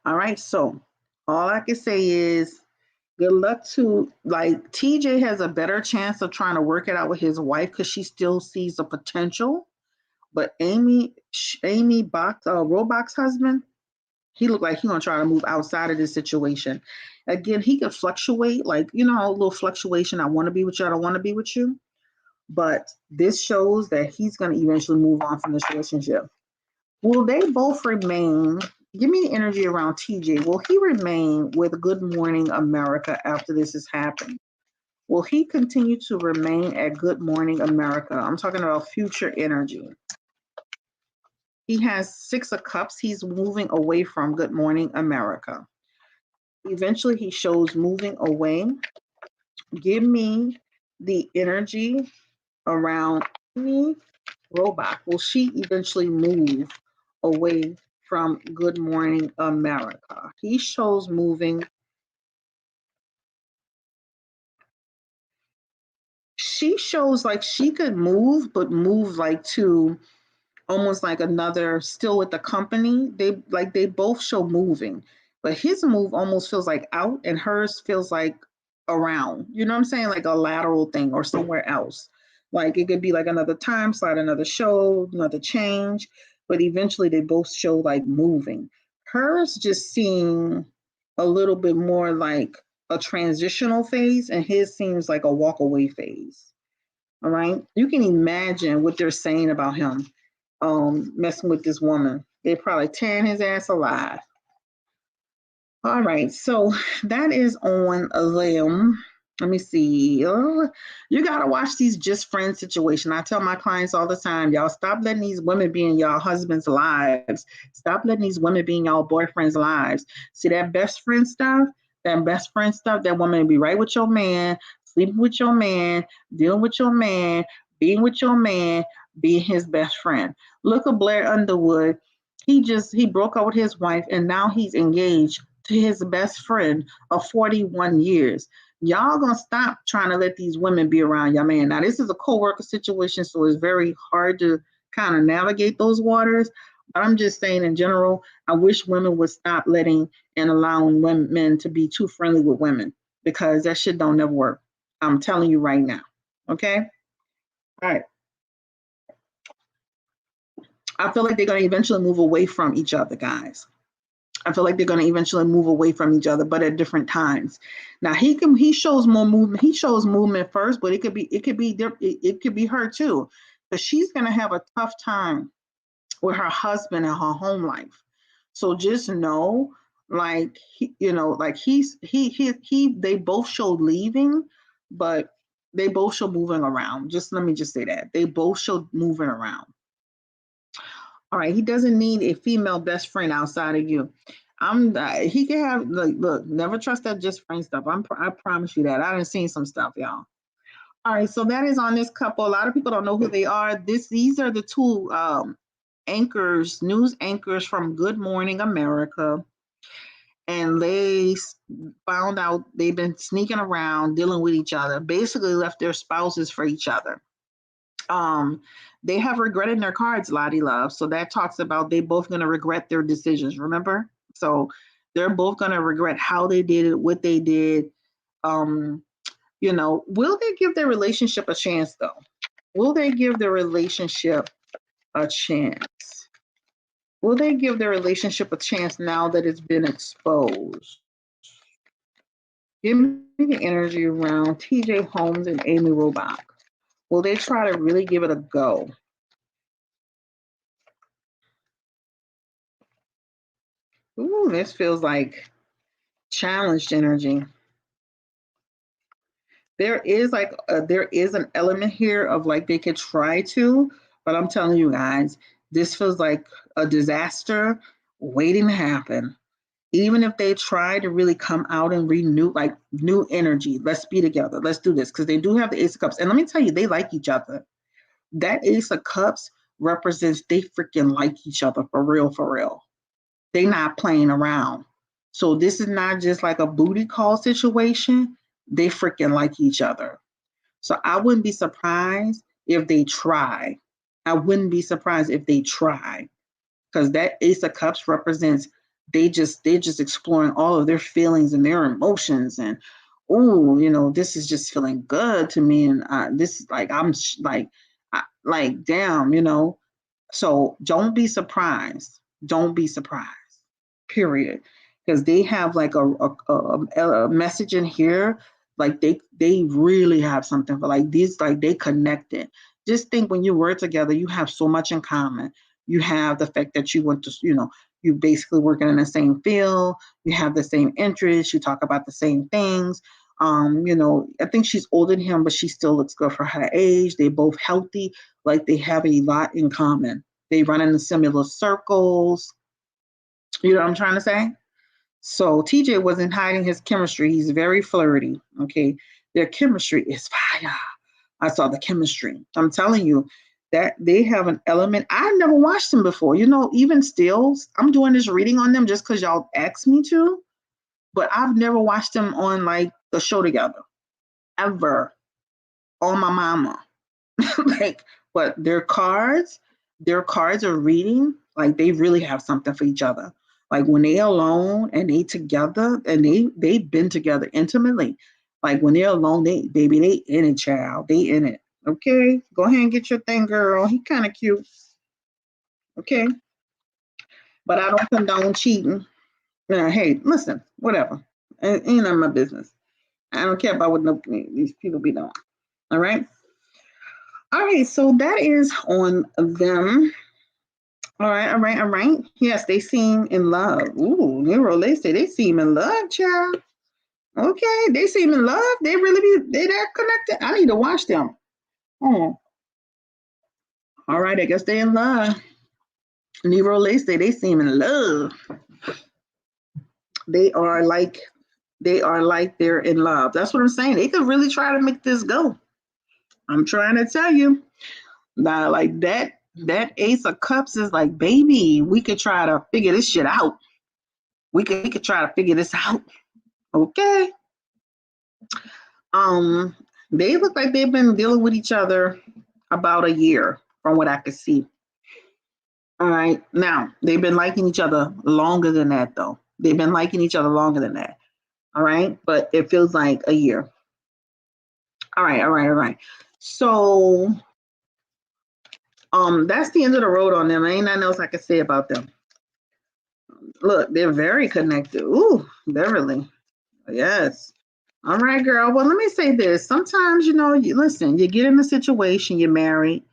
S2: All right. So all I can say is good luck to, like, TJ has a better chance of trying to work it out with his wife because she still sees the potential. But Amy Robach's husband, he looked like he's gonna try to move outside of this situation. Again, he could fluctuate, like, a little fluctuation. I want to be with you, I don't want to be with you. But this shows that he's gonna eventually move on from this relationship. Will they both remain? Give me the energy around TJ. Will he remain with Good Morning America after this has happened? Will he continue to remain at Good Morning America? I'm talking about future energy. He has 6 of Cups. He's moving away from Good Morning America. Eventually, he shows moving away. Give me the energy around me. Robot. Will she eventually move away from Good Morning America? He shows moving she shows like she could move, but move like to almost like another, still with the company. They both show moving, but his move almost feels like out and hers feels like around. You know what I'm saying? Like a lateral thing or somewhere else. Like it could be like another time slot, another show, another change, but eventually they both show like moving. Hers just seem a little bit more like a transitional phase, and his seems like a walk away phase. All right. You can imagine what they're saying about him messing with this woman. They're probably tearing his ass alive. All right. So that is on a limb. Let me see. You got to watch these just friends situation. I tell my clients all the time, y'all stop letting these women be in y'all husbands' lives. Stop letting these women be in y'all boyfriends' lives. See that best friend stuff? That woman be right with your man, sleeping with your man, dealing with your man, being with your man, being his best friend. Look at Blair Underwood. He broke up with his wife and now he's engaged to his best friend of 41 years. Y'all gonna stop trying to let these women be around your man. Now, this is a co-worker situation, so it's very hard to kind of navigate those waters. But I'm just saying in general, I wish women would stop letting and allowing men to be too friendly with women, because that shit don't never work. I'm telling you right now. Okay? All right. I feel like they're gonna eventually move away from each other, guys. I feel like they're going to eventually move away from each other, but at different times. Now he shows more movement. He shows movement first, but it could be her too, because she's going to have a tough time with her husband and her home life. So just know, like they both show leaving, but they both show moving around. Just let me just say that they both show moving around. All right, he doesn't need a female best friend outside of you. He can have look, never trust that just friend stuff. I promise you that. I done seen some stuff, y'all. All right, so that is on this couple. A lot of people don't know who they are. These are the two news anchors from Good Morning America. And they found out they've been sneaking around, dealing with each other, basically left their spouses for each other. They have regretted their cards, Lottie Love. So that talks about they both going to regret their decisions, remember? So they're both going to regret how they did it, what they did. Will they give their relationship a chance, though? Will they give their relationship a chance? Will they give their relationship a chance now that it's been exposed? Give me the energy around TJ Holmes and Amy Robach. Will they try to really give it a go? Ooh, this feels like challenged energy. There is an element here of like they could try to, but I'm telling you guys, this feels like a disaster waiting to happen. Even if they try to really come out and renew, like new energy, let's be together, let's do this, because they do have the Ace of Cups. And let me tell you, they like each other. That Ace of Cups represents they freaking like each other for real, for real. They not playing around. So this is not just like a booty call situation. They freaking like each other. So I wouldn't be surprised if they try. I wouldn't be surprised if they try, because that Ace of Cups represents they're just exploring all of their feelings and their emotions, and this is just feeling good to me, and this is like damn. So don't be surprised. Don't be surprised. Period. Because they have like a message in here, like they really have something for like these, like they connected. Just think, when you work together, you have so much in common. You have the fact that you went to, you basically working in the same field, you have the same interests, you talk about the same things. I think she's older than him, but she still looks good for her age. They both healthy, like they have a lot in common. They run in the similar circles. You know what I'm trying to say? So TJ wasn't hiding his chemistry. He's very flirty. Okay. Their chemistry is fire. I saw the chemistry. I'm telling you that they have an element. I've never watched them before. Even stills, I'm doing this reading on them just because y'all asked me to, but I've never watched them on like the show together. Ever. on my mama. Like, but their cards are reading like they really have something for each other. Like when they alone and they together and they've been together intimately. Like when they're alone, they in it, child. They in it. Okay, go ahead and get your thing, girl. He kind of cute. Okay, but I don't condone cheating. Hey, listen, whatever. Ain't none of my business. I don't care about what these people be doing. All right. All right. So that is on them. All right. All right. All right. Yes, they seem in love. Ooh, Nero, they say they seem in love, child. Okay, they seem in love. They really be they that connected. I need to watch them. Oh, all right. I guess they in love. Nero, they say they seem in love. They are like they're in love. That's what I'm saying. They could really try to make this go. I'm trying to tell you. Now, like that Ace of Cups is like, baby, we could try to figure this shit out. We could try to figure this out. Okay. Um, they look like they've been dealing with each other about a year, from what I could see. All right. Now, they've been liking each other longer than that, though. They've been liking each other longer than that. All right. But it feels like a year. All right. All right. All right. So that's the end of the road on them. Ain't nothing else I can say about them. Look, they're very connected. Ooh, Beverly. Yes. All right, girl. Well, let me say this. Sometimes, you listen, you get in a situation, you're married,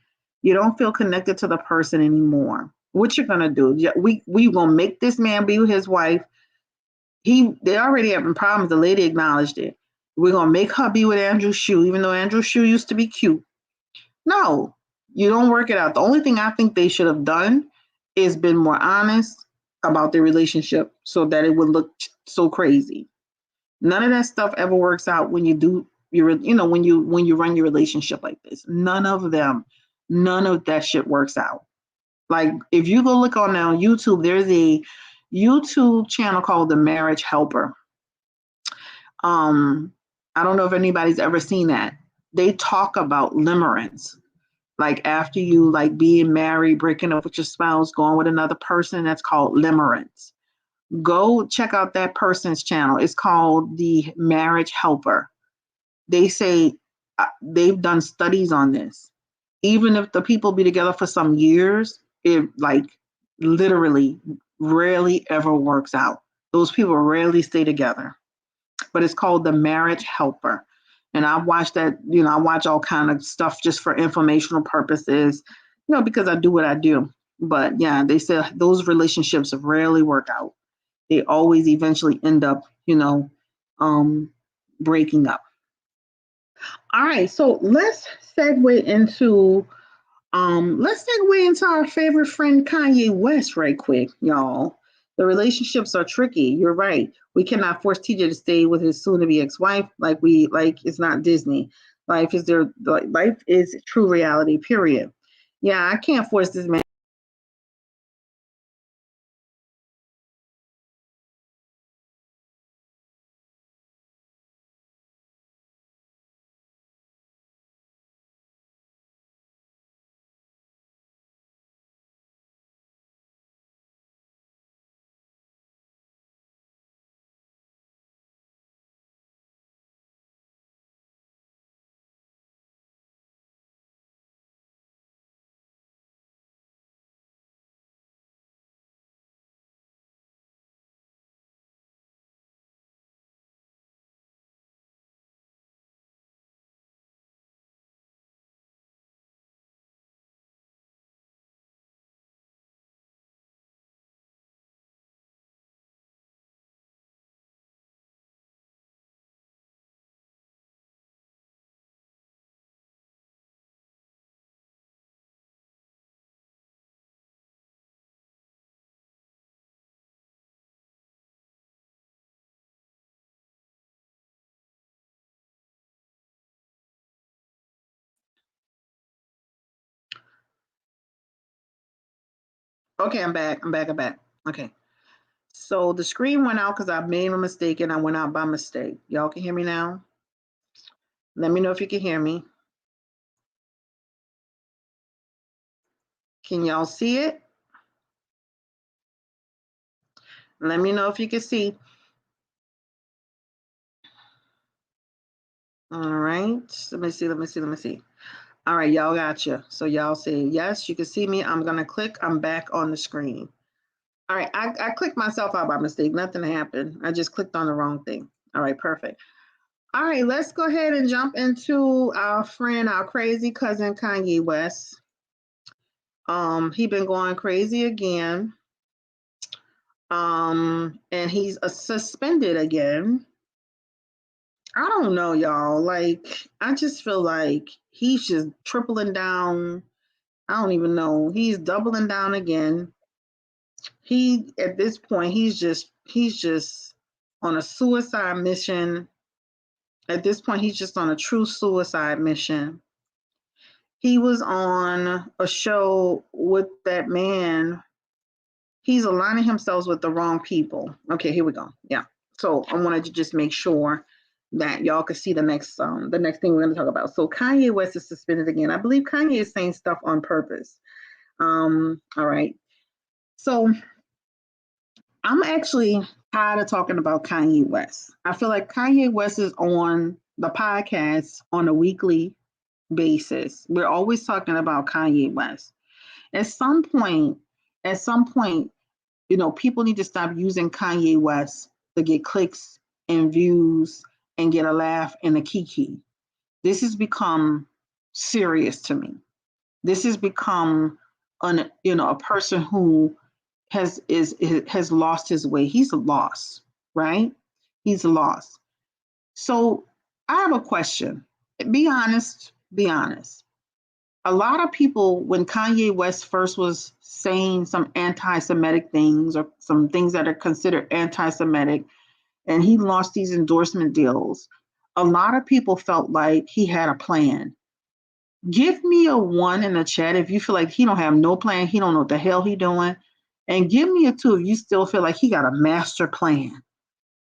S2: you don't feel connected to the person anymore. What you're gonna do? We gonna make this man be with his wife. They already having problems. The lady acknowledged it. We're gonna make her be with Andrew Shue, even though Andrew Shue used to be cute. No, you don't work it out. The only thing I think they should have done is been more honest about their relationship so that it would look so crazy. None of that stuff ever works out when you do when you run your relationship like this. None of that shit works out. Like if you go look on now YouTube, there's a YouTube channel called The Marriage Helper. I don't know if anybody's ever seen that. They talk about limerence. Like after you like being married, breaking up with your spouse, going with another person, that's called limerence. Go check out that person's channel. It's called The Marriage Helper. They say they've done studies on this. Even if the people be together for some years, it like literally rarely ever works out. Those people rarely stay together. But it's called The Marriage Helper. And I watch that, I watch all kind of stuff just for informational purposes, because I do what I do. But yeah, they say those relationships rarely work out. They always eventually end up, breaking up. All right, so let's segue into our favorite friend Kanye West right quick, y'all. The relationships are tricky. You're right. We cannot force TJ to stay with his soon-to-be ex-wife like it's not Disney. Life is true reality, period. Yeah, I can't force this man. Okay, I'm back. I'm back. Okay. So the screen went out because I made a mistake and I went out by mistake. Y'all can hear me now? Let me know if you can hear me. Can y'all see it? Let me know if you can see. All right, let me see. All right, y'all got you. So y'all say, yes, you can see me. I'm gonna click, I'm back on the screen. All right, I clicked myself out by mistake. Nothing happened. I just clicked on the wrong thing. All right, perfect. All right, let's go ahead and jump into our friend, our crazy cousin, Kanye West. He been going crazy again. And he's suspended again. I don't know, y'all. Like, I just feel like he's just tripling down. I don't even know. He's doubling down again. He, at this point, he's just on a suicide mission. At this point, he's just on a true suicide mission. He was on a show with that man. He's aligning himself with the wrong people. Okay, here we go. Yeah. So I wanted to just make sure that y'all could see the next thing we're going to talk about. So Kanye West is suspended again. I believe Kanye is saying stuff on purpose. All right. So I'm actually tired of talking about Kanye West. I feel like Kanye West is on the podcast on a weekly basis. We're always talking about Kanye West. At some point, people need to stop using Kanye West to get clicks and views and get a laugh and a kiki. This has become serious to me. This has become a person who has lost his way. He's lost, right? He's lost. So I have a question. Be honest. A lot of people, when Kanye West first was saying some anti-Semitic things or some things that are considered anti-Semitic, and he lost these endorsement deals, a lot of people felt like he had a plan. Give me a 1 in the chat if you feel like he don't have no plan, he don't know what the hell he doing. And give me a 2 if you still feel like he got a master plan.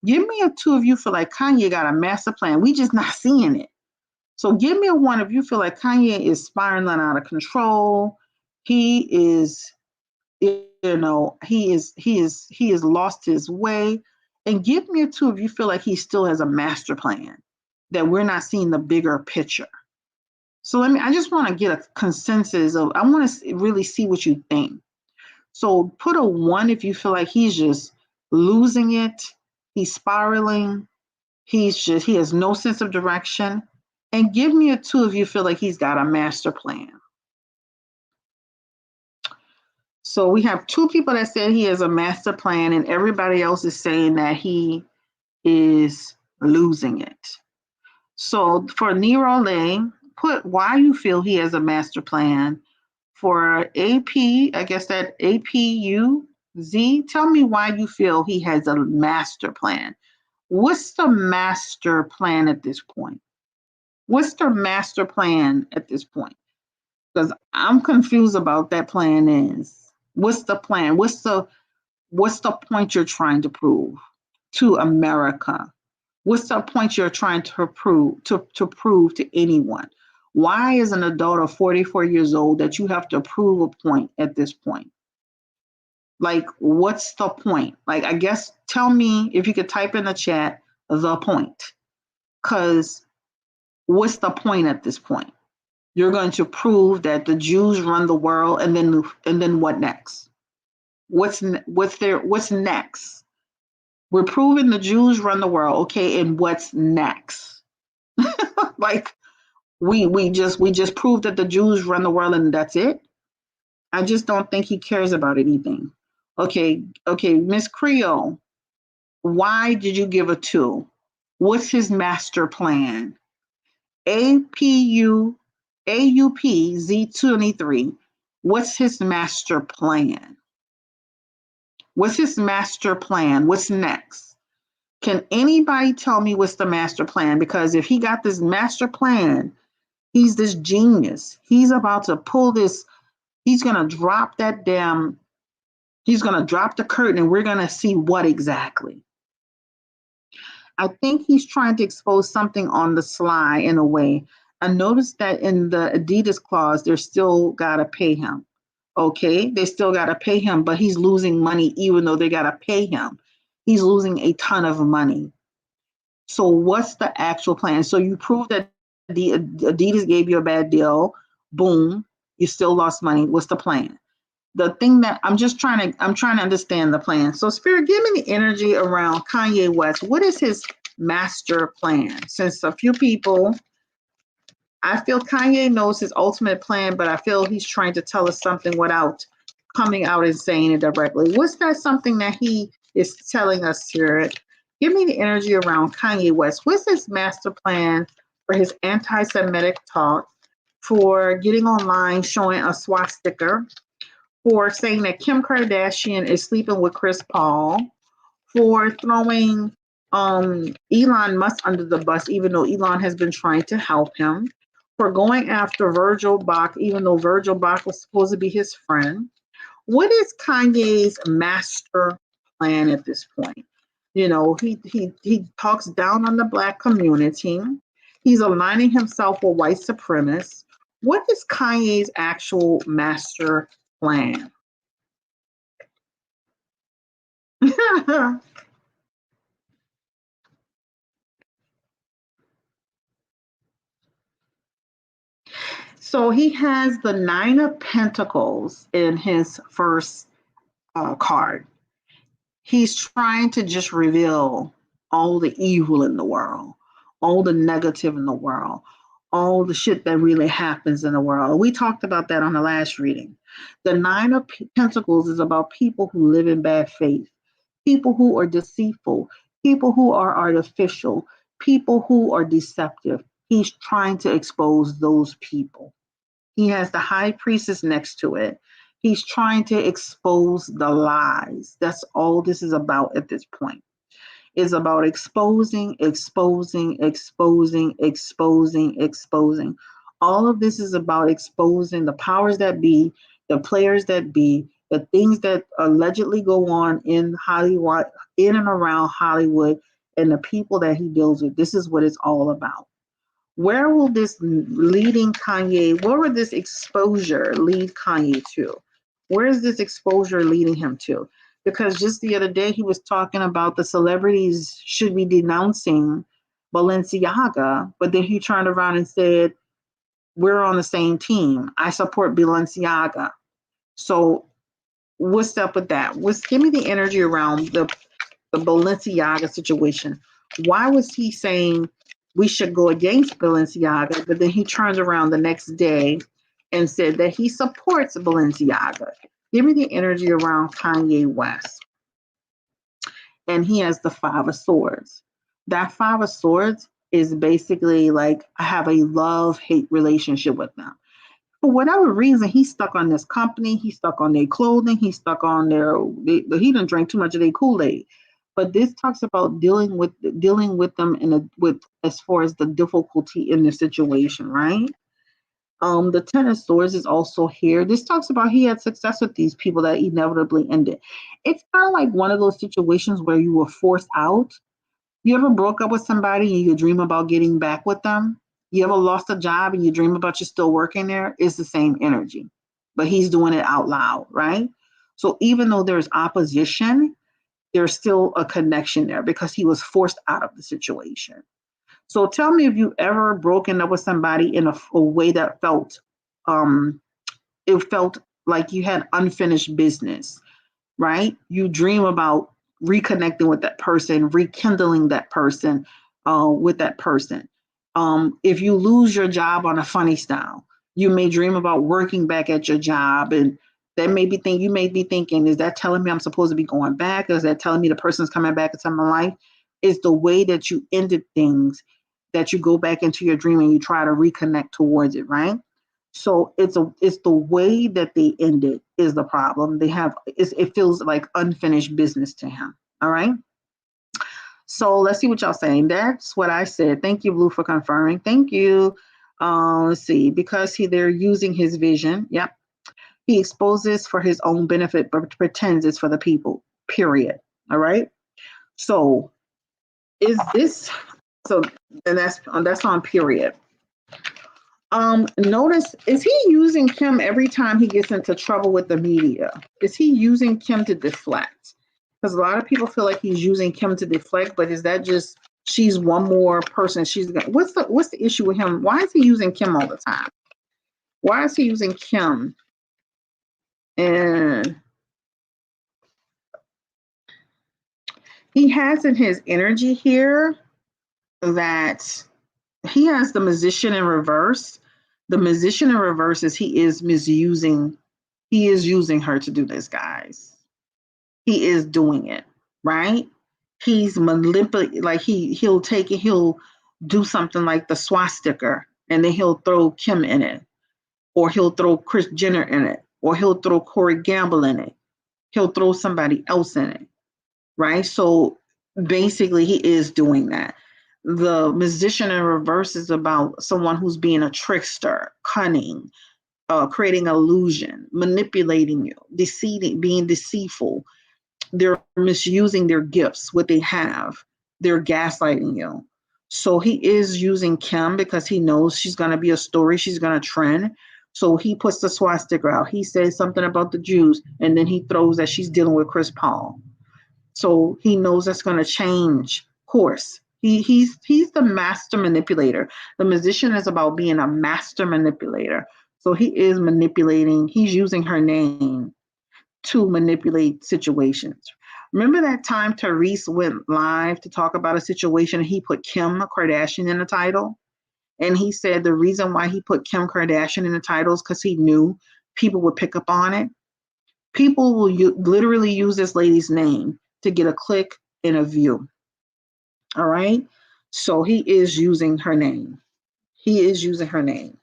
S2: Give me a 2 if you feel like Kanye got a master plan. We just not seeing it. So give me a 1 if you feel like Kanye is spiraling out of control. He is, he has lost his way. And give me a 2 if you feel like he still has a master plan, that we're not seeing the bigger picture. So I just want to get a consensus I want to really see what you think. So put a 1 if you feel like he's just losing it, he's spiraling, he has no sense of direction. And give me a 2 if you feel like he's got a master plan. So we have 2 people that said he has a master plan, and everybody else is saying that he is losing it. So for Nero Lay, put why you feel he has a master plan. For AP, I guess that APUZ, tell me why you feel he has a master plan. What's the master plan at this point? What's the master plan at this point? Because I'm confused about that plan is. What's the plan? What's the point you're trying to prove to America? What's the point you're trying to prove to anyone? Why is an adult of 44 years old that you have to prove a point at this point? Like, what's the point? Like, I guess tell me if you could type in the chat the point. Because what's the point at this point? You're going to prove that the Jews run the world, and then what next? What's next? We're proving the Jews run the world, okay, and what's next? Like we just proved that the Jews run the world and that's it? I just don't think he cares about anything. Okay, Miss Creole, why did you give a 2? What's his master plan? AUP Z23, what's his master plan? What's his master plan? What's next? Can anybody tell me what's the master plan? Because if he got this master plan, he's this genius. He's about to pull this, he's going to drop the curtain, and we're going to see what exactly. I think he's trying to expose something on the sly in a way. I noticed that in the Adidas clause, they're still got to pay him. Okay, they still got to pay him, but he's losing money even though they got to pay him. He's losing a ton of money. So what's the actual plan? So you prove that the Adidas gave you a bad deal. Boom, you still lost money. What's the plan? The thing that I'm trying to understand the plan. So Spirit, give me the energy around Kanye West. What is his master plan? Since a few people, I feel Kanye knows his ultimate plan, but I feel he's trying to tell us something without coming out and saying it directly. What's that something that he is telling us, Spirit? Give me the energy around Kanye West. What's his master plan for his anti-Semitic talk, for getting online, showing a swastika, for saying that Kim Kardashian is sleeping with Chris Paul, for throwing Elon Musk under the bus, even though Elon has been trying to help him, for going after Virgil Bach, even though Virgil Bach was supposed to be his friend. What is Kanye's master plan at this point? You know, he talks down on the Black community. He's aligning himself with white supremacists. What is Kanye's actual master plan? So he has the Nine of Pentacles in his first card. He's trying to just reveal all the evil in the world, all the negative in the world, all the shit that really happens in the world. We talked about that on the last reading. The Nine of Pentacles is about people who live in bad faith, people who are deceitful, people who are artificial, people who are deceptive. He's trying to expose those people. He has the high priestess next to it. He's trying to expose the lies. That's all this is about at this point. It's about exposing, exposing, exposing, exposing, exposing. All of this is about exposing the powers that be, the players that be, the things that allegedly go on in Hollywood, in and around Hollywood, and the people that he deals with. This is what it's all about. Where will this leading Kanye, where will this exposure lead Kanye to? Where is this exposure leading him to? Because just the other day he was talking about the celebrities should be denouncing Balenciaga, but then he turned around and said, we're on the same team. I support Balenciaga. So what's up with that? Give me the energy around the Balenciaga situation. Why was he saying we should go against Balenciaga, but then he turns around the next day and said that he supports Balenciaga? Give me the energy around Kanye West. And he has the Five of Swords. That Five of Swords is basically like, I have a love-hate relationship with them. For whatever reason, he's stuck on this company. He's stuck on their clothing. He's stuck on he didn't drink too much of their Kool-Aid. But this talks about dealing with them with as far as the difficulty in the situation, right? The Ten of Swords is also here. This talks about he had success with these people that inevitably ended. It's kind of like one of those situations where you were forced out. You ever broke up with somebody and you dream about getting back with them? You ever lost a job and you dream about you still working there? It's the same energy, but he's doing it out loud, right? So even though there's opposition, there's still a connection there because he was forced out of the situation. So tell me if you ever broken up with somebody in a way that it felt like you had unfinished business, right? You dream about reconnecting with that person, rekindling that person with that person. If you lose your job on a funny style, you may dream about working back at your job, and that may be you may be thinking, is that telling me I'm supposed to be going back? Is that telling me the person's coming back into my life? It's the way that you ended things that you go back into your dream and you try to reconnect towards it, right? So it's the way that they end it is the problem. It feels like unfinished business to him. All right. So let's see what y'all saying. That's what I said. Thank you, Blue, for confirming. Thank you. Let's see, because they're using his vision. Yep. He exposes for his own benefit, but pretends it's for the people. Period. All right. So is this so? And that's on period. Notice, is he using Kim every time he gets into trouble with the media? Is he using Kim to deflect? Because a lot of people feel like he's using Kim to deflect, but is that just she's one more person? What's the issue with him? Why is he using Kim all the time? Why is he using Kim? And he has in his energy here that he has the Magician in reverse. The Magician in reverse is he is using her to do this, guys. He is doing it, right? He's manipulating, like he'll do something like the swastika, and then he'll throw Kim in it, or he'll throw Kris Jenner in it, or he'll throw Corey Gamble in it. He'll throw somebody else in it, right? So basically he is doing that. The Magician in reverse is about someone who's being a trickster, cunning, creating illusion, manipulating you, deceiving, being deceitful. They're misusing their gifts, what they have. They're gaslighting you. So he is using Kim because he knows she's going to be a story. She's going to trend. So he puts the swastika out. He says something about the Jews, and then he throws that she's dealing with Chris Paul. So he knows that's going to change course. He's the master manipulator. The Magician is about being a master manipulator. So he is manipulating. He's using her name to manipulate situations. Remember that time Therese went live to talk about a situation and he put Kim Kardashian in the title? And he said the reason why he put Kim Kardashian in the title is because he knew people would pick up on it. People will literally use this lady's name to get a click and a view. All right. So he is using her name. He is using her name.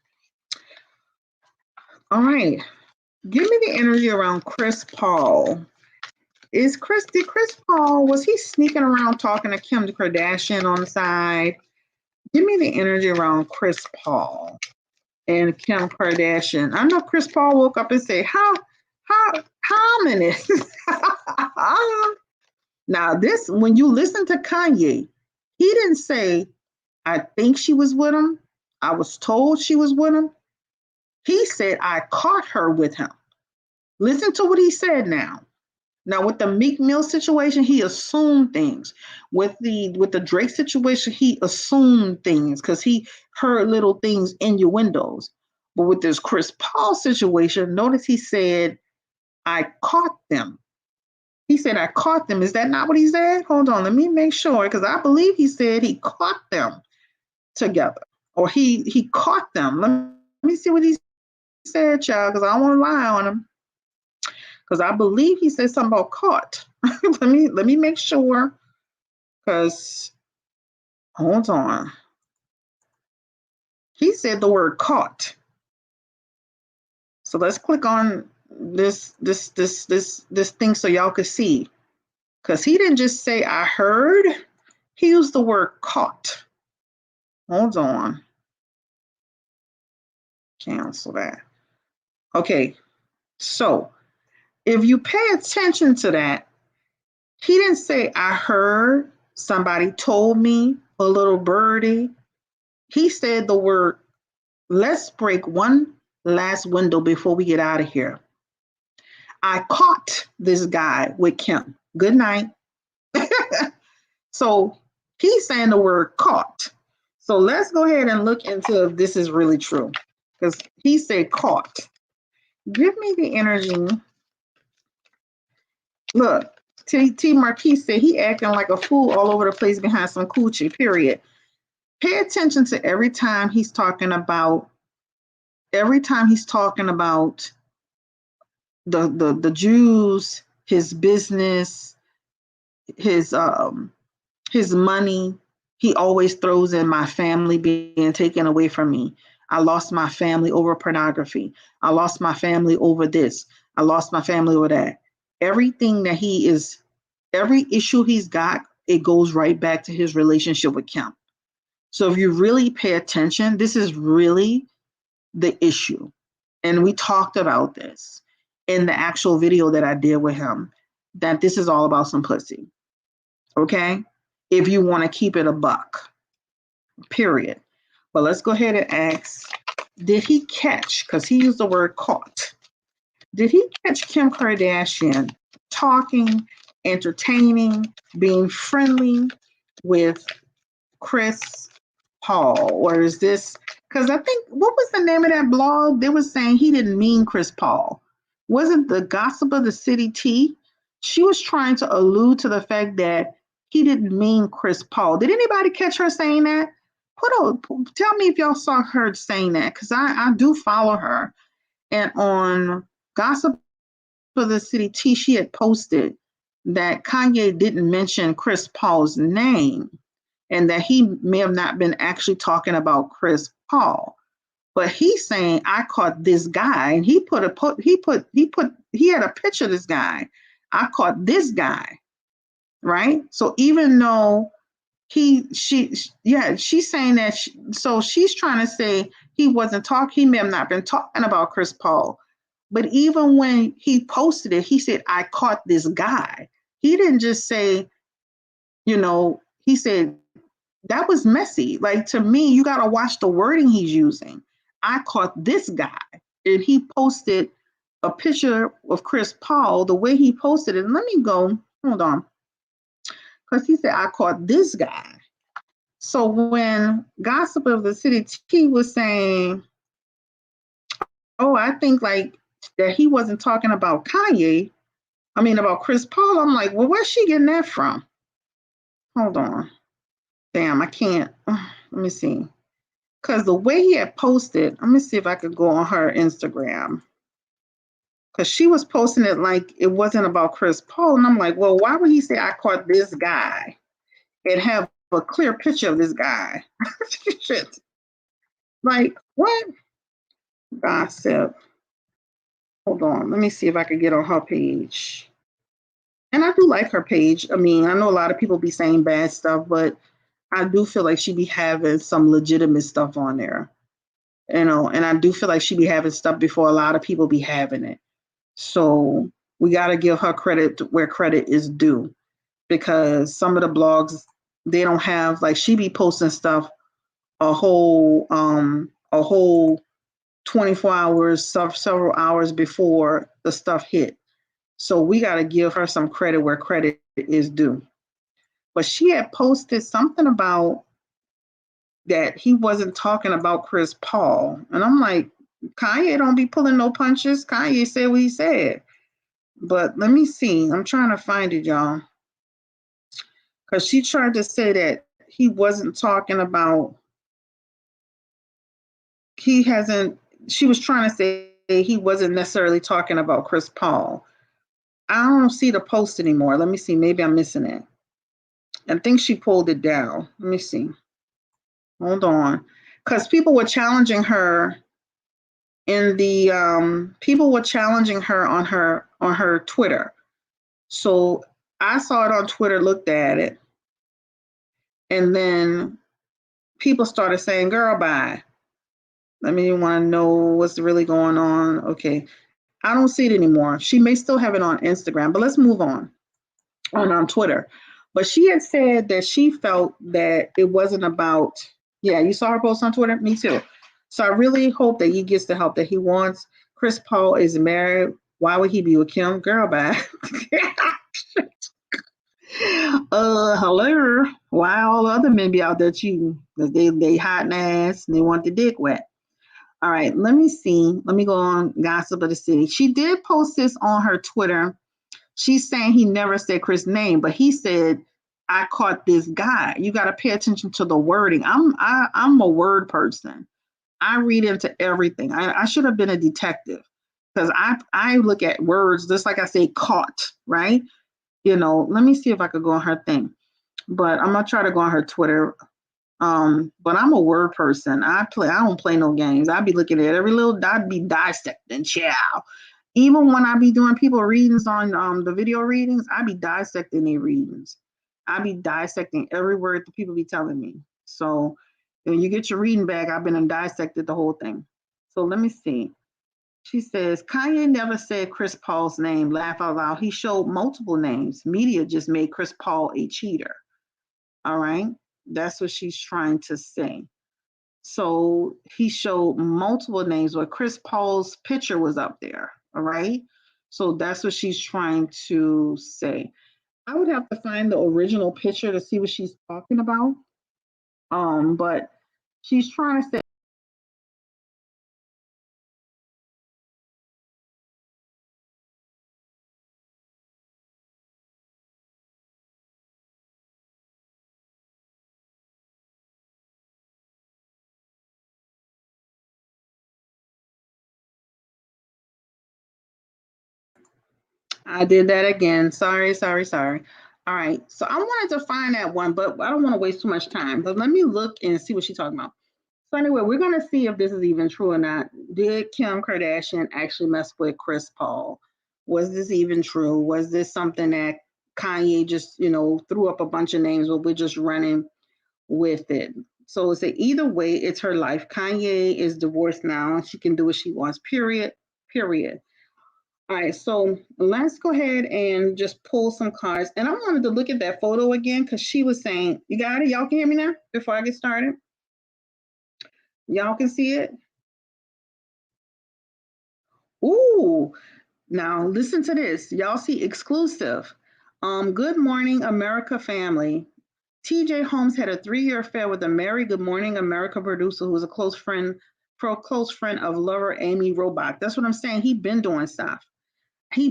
S2: All right. Give me the energy around Chris Paul. Did Chris Paul, was he sneaking around talking to Kim Kardashian on the side? Give me the energy around Chris Paul and Kim Kardashian. I know Chris Paul woke up and said, how many? Now this, when you listen to Kanye, he didn't say, I think she was with him. I was told she was with him. He said, I caught her with him. Listen to what he said now. Now with the Meek Mill situation, he assumed things. With the Drake situation, he assumed things because he heard little things, innuendos. But with this Chris Paul situation, notice he said, I caught them. He said, I caught them. Is that not what he said? Hold on, let me make sure, because I believe he said he caught them together. Or he caught them. Let me see what he said, child, because I don't want to lie on him. Because I believe he said something about caught. let me make sure. Because hold on. He said the word caught. So let's click on this thing so y'all could see. Because he didn't just say I heard, he used the word caught. Hold on. Cancel that. Okay. So if you pay attention to that, he didn't say I heard, somebody told me, a little birdie. He said the word, let's break one last window before we get out of here. I caught this guy with Kim. Good night. So he's saying the word caught. So let's go ahead and look into if this is really true. Because he said caught. Give me the energy. Look, T. Marquis said he acting like a fool all over the place behind some coochie, period. Pay attention to every time he's talking about the Jews, his business, his money. He always throws in my family being taken away from me. I lost my family over pornography. I lost my family over this. I lost my family over that. Everything that every issue he's got, it goes right back to his relationship with Kim. So if you really pay attention, this is really the issue. And we talked about this in the actual video that I did with him, that this is all about some pussy. Okay? If you want to keep it a buck, period. But let's go ahead and ask did he catch, because he used the word caught, did he catch Kim Kardashian talking, entertaining, being friendly with Chris Paul? Or is this, because I think, what was the name of that blog? They were saying he didn't mean Chris Paul. Wasn't the Gossip of the City T? She was trying to allude to the fact that he didn't mean Chris Paul. Did anybody catch her saying that? Tell me if y'all saw her saying that, because I do follow her. And on Gossip of the City T, she had posted that Kanye didn't mention Chris Paul's name and that he may have not been actually talking about Chris Paul. But he's saying, I caught this guy, and he had a picture of this guy. I caught this guy, right? So even though she's saying that, so she's trying to say he may have not been talking about Chris Paul. But even when he posted it, he said, I caught this guy. He didn't just say, he said, that was messy. Like, to me, you got to watch the wording he's using. I caught this guy. And he posted a picture of Chris Paul, the way he posted it. And let me go, hold on. Because he said, I caught this guy. So when Gossip of the City T was saying, oh, I think like that he wasn't talking about about Chris Paul, I'm like, well, where's she getting that from? Hold on. Damn, I can't. Let me see. Because the way he had posted, let me see if I could go on her Instagram. Because she was posting it like it wasn't about Chris Paul. And I'm like, well, why would he say I caught this guy and have a clear picture of this guy? Shit. Like, what? Gossip. Hold on. Let me see if I could get on her page. And I do like her page. I mean, I know a lot of people be saying bad stuff, but I do feel like she be having some legitimate stuff on there. And I do feel like she be having stuff before a lot of people be having it. So we got to give her credit where credit is due, because some of the blogs, they don't have, like, she be posting stuff a whole 24 hours, several hours before the stuff hit. So we got to give her some credit where credit is due. But she had posted something about that he wasn't talking about Chris Paul. And I'm like, Kanye don't be pulling no punches. Kanye said what he said. But let me see. I'm trying to find it, y'all. Because she tried to say that he wasn't talking about, she was trying to say he wasn't necessarily talking about Chris Paul. I don't see the post anymore. Let me see. Maybe I'm missing it. I think she pulled it down. Let me see. Hold on. Because people were challenging her on her Twitter. So I saw it on Twitter, looked at it, and then people started saying, girl, bye. Let me want to know what's really going on. Okay. I don't see it anymore. She may still have it on Instagram, but let's move on Twitter. But she had said that she felt that it wasn't about, yeah, you saw her post on Twitter? Me too. So I really hope that he gets the help that he wants. Chris Paul is married. Why would he be with Kim? Girl, bye. Hello. Why all the other men be out there cheating? Because they hot and ass and they want the dick wet. All right, let me see. Let me go on Gossip of the City. She did post this on her Twitter. She's saying he never said Chris' name, but he said, I caught this guy. You got to pay attention to the wording. I'm a word person. I read into everything. I should have been a detective, because I look at words just like I say caught, right? Let me see if I could go on her thing. But I'm going to try to go on her Twitter. But I'm a word person. I don't play no games. I be looking at every little dot, I'd be dissecting, chow. Even when I be doing people readings on the video readings, I be dissecting their readings. I be dissecting every word that people be telling me. So when you get your reading back, I've been and dissected the whole thing. So let me see. She says, Kanye never said Chris Paul's name. Laugh out loud. He showed multiple names. Media just made Chris Paul a cheater. All right. That's what she's trying to say. So he showed multiple names, but Chris Paul's picture was up there. All right. So that's what she's trying to say. I would have to find the original picture to see what she's talking about. But she's trying to say, I did that again. Sorry, sorry, sorry. All right. So I wanted to find that one, but I don't want to waste too much time. But let me look and see what she's talking about. So anyway, we're going to see if this is even true or not. Did Kim Kardashian actually mess with Chris Paul? Was this even true? Was this something that Kanye just, threw up a bunch of names, but we're just running with it? So it's either way, it's her life. Kanye is divorced now, and she can do what she wants. Period. Period. All right, so let's go ahead and just pull some cards. And I wanted to look at that photo again because she was saying, you got it? Y'all can hear me now before I get started? Y'all can see it? Ooh, now listen to this. Y'all see exclusive. Good morning, America family. TJ Holmes had a 3-year affair with a married Good Morning America producer who was a close friend of lover Amy Robach. That's what I'm saying. He been doing stuff. This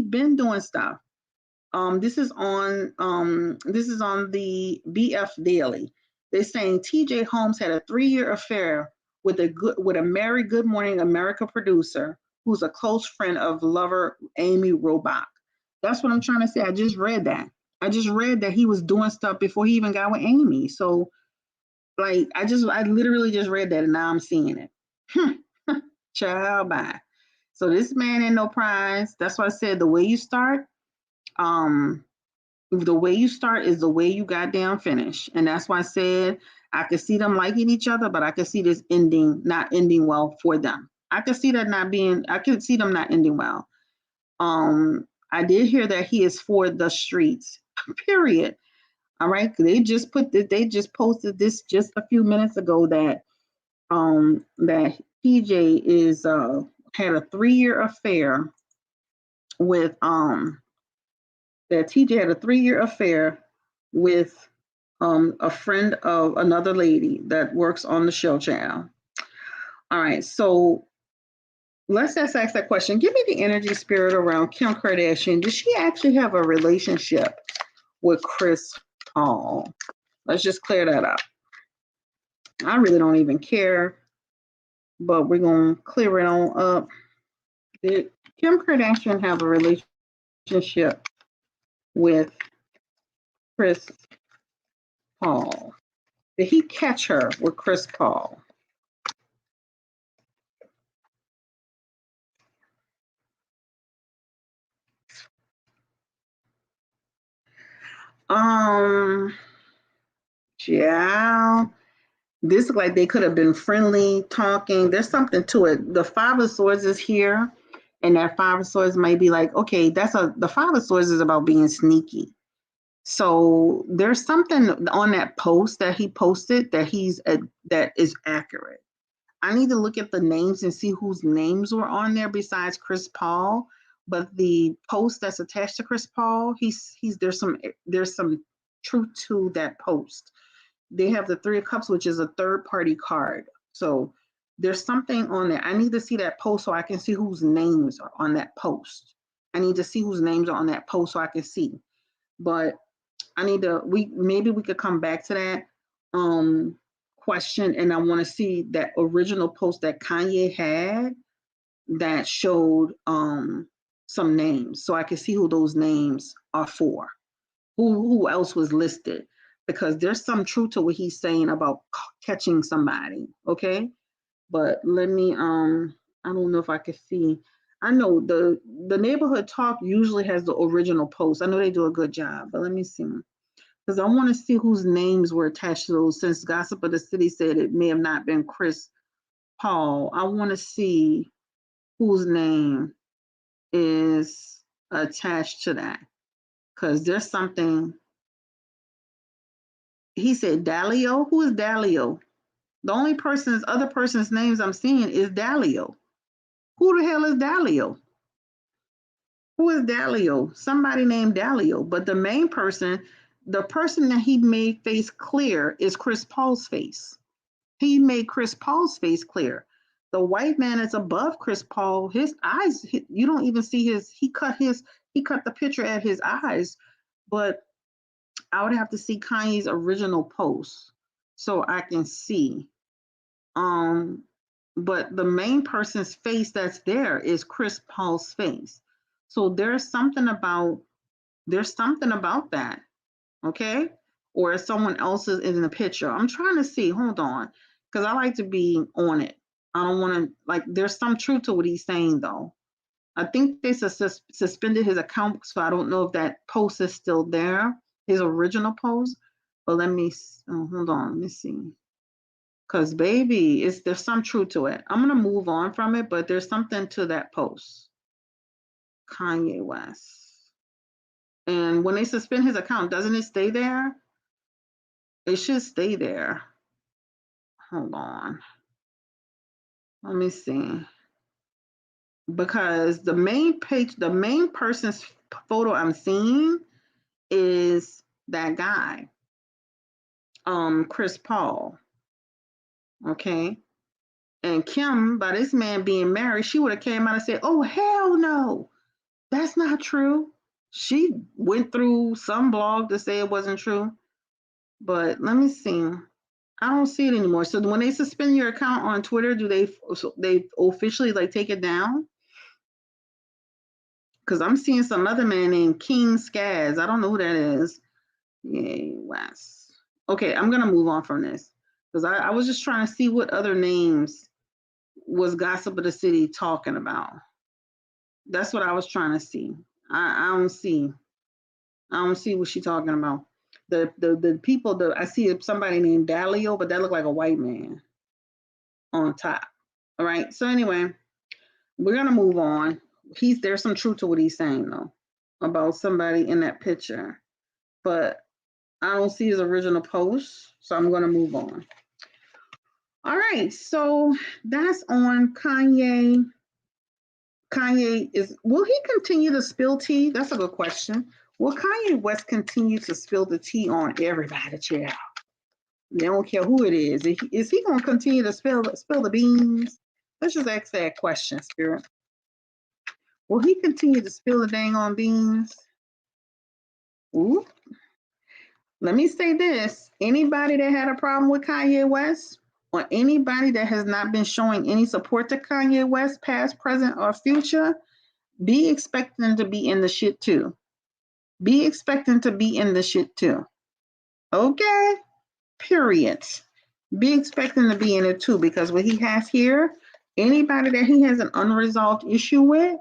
S2: is on the BF Daily. They're saying TJ Holmes had a 3-year affair with a married Good Morning America producer who's a close friend of lover Amy Robach. That's what I'm trying to say. I just read that. He was doing stuff before he even got with Amy. So I literally just read that and now I'm seeing it. Child, bye. So this man ain't no prize. That's why I said the way you start, um, the way you start is the way you goddamn finish. And that's why I said I could see them liking each other, but I could see this not ending well for them. I could see them not ending well. I did hear that he is for the streets, period. All right. They just posted this just a few minutes ago that PJ is had a 3-year affair with that TJ had a 3-year affair with a friend of another lady that works on the show channel. All right, so let's just ask that question. Give me the energy spirit around Kim Kardashian. Does she actually have a relationship with Chris Paul? Let's just clear that up. I really don't even care, but we're going to clear it on up. Did Kim Kardashian have a relationship with Chris Paul? Did he catch her with Chris Paul? Yeah. This look like they could have been friendly, talking. There's something to it. The Five of Swords is here, and that Five of Swords might be like, okay, the Five of Swords is about being sneaky. So there's something on that post that he posted that is accurate. I need to look at the names and see whose names were on there besides Chris Paul. But the post that's attached to Chris Paul, he's there's some truth to that post. They have the Three of Cups, which is a third party card. So there's something on there. I need to see that post so I can see whose names are on that post. I need to see whose names are on that post so I can see. But I need to maybe we could come back to that question, and I want to see that original post that Kanye had that showed some names so I can see who those names are for. Who else was listed? Because there's some truth to what he's saying about catching somebody, okay? But let me I don't know if I can see. I know the neighborhood talk usually has the original post. I know they do a good job, but let me see. Because I want to see whose names were attached to those, since Gossip of the City said it may have not been Chris Paul. I want to see whose name is attached to that. Because there's something. He said Dalio. Who is Dalio? The only other person's names I'm seeing is Dalio. Who the hell is Dalio? Who is Dalio? Somebody named Dalio. But the main person, the person that he made face clear is Chris Paul's face. He made Chris Paul's face clear. The white man is above Chris Paul. His eyes, you don't even see he cut the picture at his eyes. But I would have to see Kanye's original post so I can see. But the main person's face that's there is Chris Paul's face. So there's something about that, okay? Or someone else's in the picture. I'm trying to see. Hold on, because I like to be on it. I don't want to there's some truth to what he's saying though. I think they suspended his account, so I don't know if that post is still there, his original post. But let me hold on. Let me see. Because baby, there's some truth to it. I'm gonna move on from it, but there's something to that post. Kanye West. And when they suspend his account, doesn't it stay there? It should stay there. Hold on. Let me see. Because the main person's photo I'm seeing is that guy, Chris Paul. Okay. And Kim, by this man being married, she would have came out and said, "Oh, hell no. That's not true." She went through some blog to say it wasn't true. But let me see. I don't see it anymore. So when they suspend your account on Twitter, do they officially take it down? Because I'm seeing some other man named King Skaz. I don't know who that is. Yay, West. Okay, I'm gonna move on from this because I was just trying to see what other names was Gossip of the City talking about. That's what I was trying to see. I don't see what she's talking about. The people that I see somebody named Dalio, but that looked like a white man on top. All right. So anyway, we're gonna move on. There's some truth to what he's saying though about somebody in that picture, but I don't see his original post, so I'm gonna move on. All right. So that's on Kanye. Will he continue to spill tea? That's a good question. Will Kanye West continue to spill the tea on everybody, child? They don't care who it is. Is he going to continue to spill the beans? Let's just ask that question, Spirit. Will he continue to spill the dang on beans? Ooh. Let me say this. Anybody that had a problem with Kanye West, or anybody that has not been showing any support to Kanye West, past, present, or future, be expecting to be in the shit too. Be expecting to be in the shit too. Okay? Period. Be expecting to be in it too, because what he has here, anybody that he has an unresolved issue with,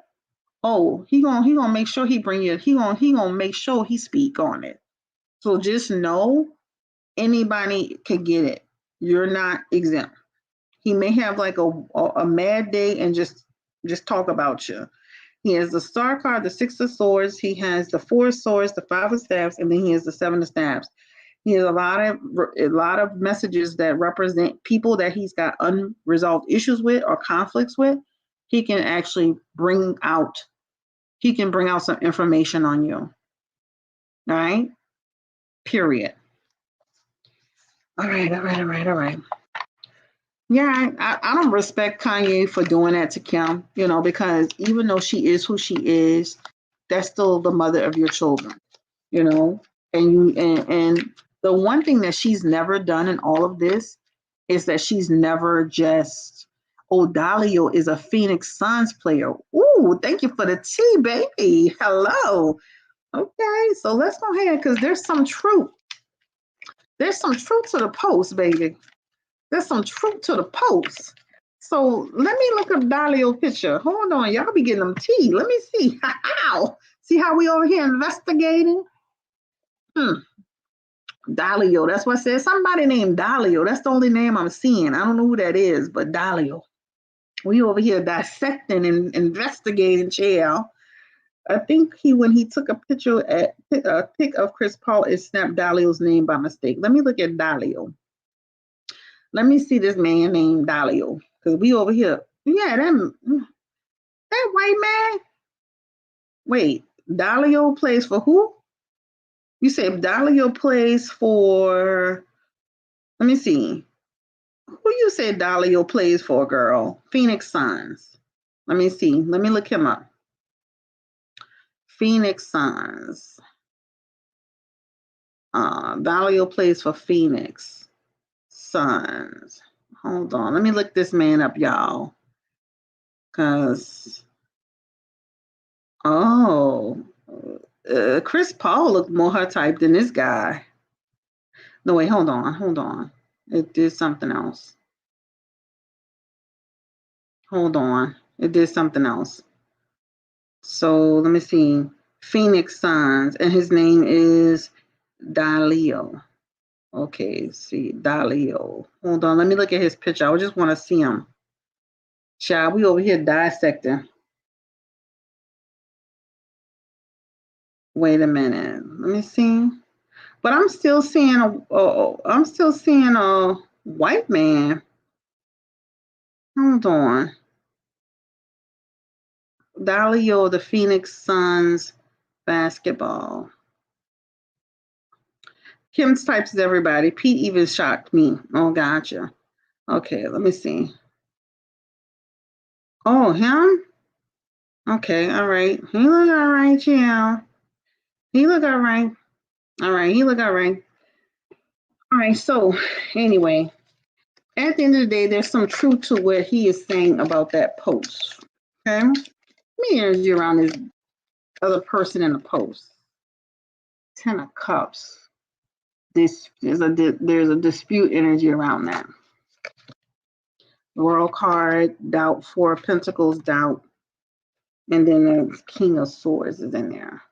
S2: he gonna make sure he bring you. He gonna make sure he speak on it. So just know, anybody can get it. You're not exempt. He may have a mad day and just talk about you. He has the Star card, the Six of Swords. He has the Four of Swords, the Five of Staffs, and then he has the Seven of Staffs. He has a lot of messages that represent people that he's got unresolved issues with or conflicts with. He can actually bring out some information on you. All right? Period. All right. Yeah, I don't respect Kanye for doing that to Kim, because even though she is who she is, that's still the mother of your children, and the one thing that she's never done in all of this is that she's never just, Dalio is a Phoenix Suns player. Ooh, thank you for the tea, baby. Hello. Okay, so let's go ahead because there's some truth. There's some truth to the post, baby. There's some truth to the post. So let me look up Dalio's picture. Hold on, y'all be getting them tea. Let me see. How? See how we over here investigating? Dalio. That's what I said. Somebody named Dalio. That's the only name I'm seeing. I don't know who that is, but Dalio. We over here dissecting and investigating, child. I think when he took a pic of Chris Paul, it snapped Dalio's name by mistake. Let me look at Dalio. Let me see this man named Dalio, because we over here. Yeah, that white man. Wait, Dalio plays for who? You say Dalio plays for. Let me see. Who you say Dalio plays for, girl? Phoenix Suns. Let me see. Let me look him up. Phoenix Suns. Dalio plays for Phoenix Suns. Hold on. Let me look this man up, y'all. Because, Chris Paul looked more her type than this guy. No, wait, hold on. It did something else. Hold on. It did something else. So let me see. Phoenix Suns, and his name is Dalio. Okay, see, Dalio. Hold on, let me look at his picture. I just want to see him. Child, we over here dissecting. Wait a minute. Let me see. But I'm still seeing a white man. Hold on. Dalio, the Phoenix Suns basketball. Kim's types is everybody. Pete even shocked me. Oh, gotcha. Okay, let me see. Oh, him? Okay, all right. He look all right, yeah. He look all right. All right, he look all right. All right, so anyway, at the end of the day, there's some truth to what he is saying about that post. Okay? Me energy around this other person in the post. 10 of Cups. There's a dispute energy around that. World card, doubt, 4 of Pentacles, doubt, and then the King of Swords is in there.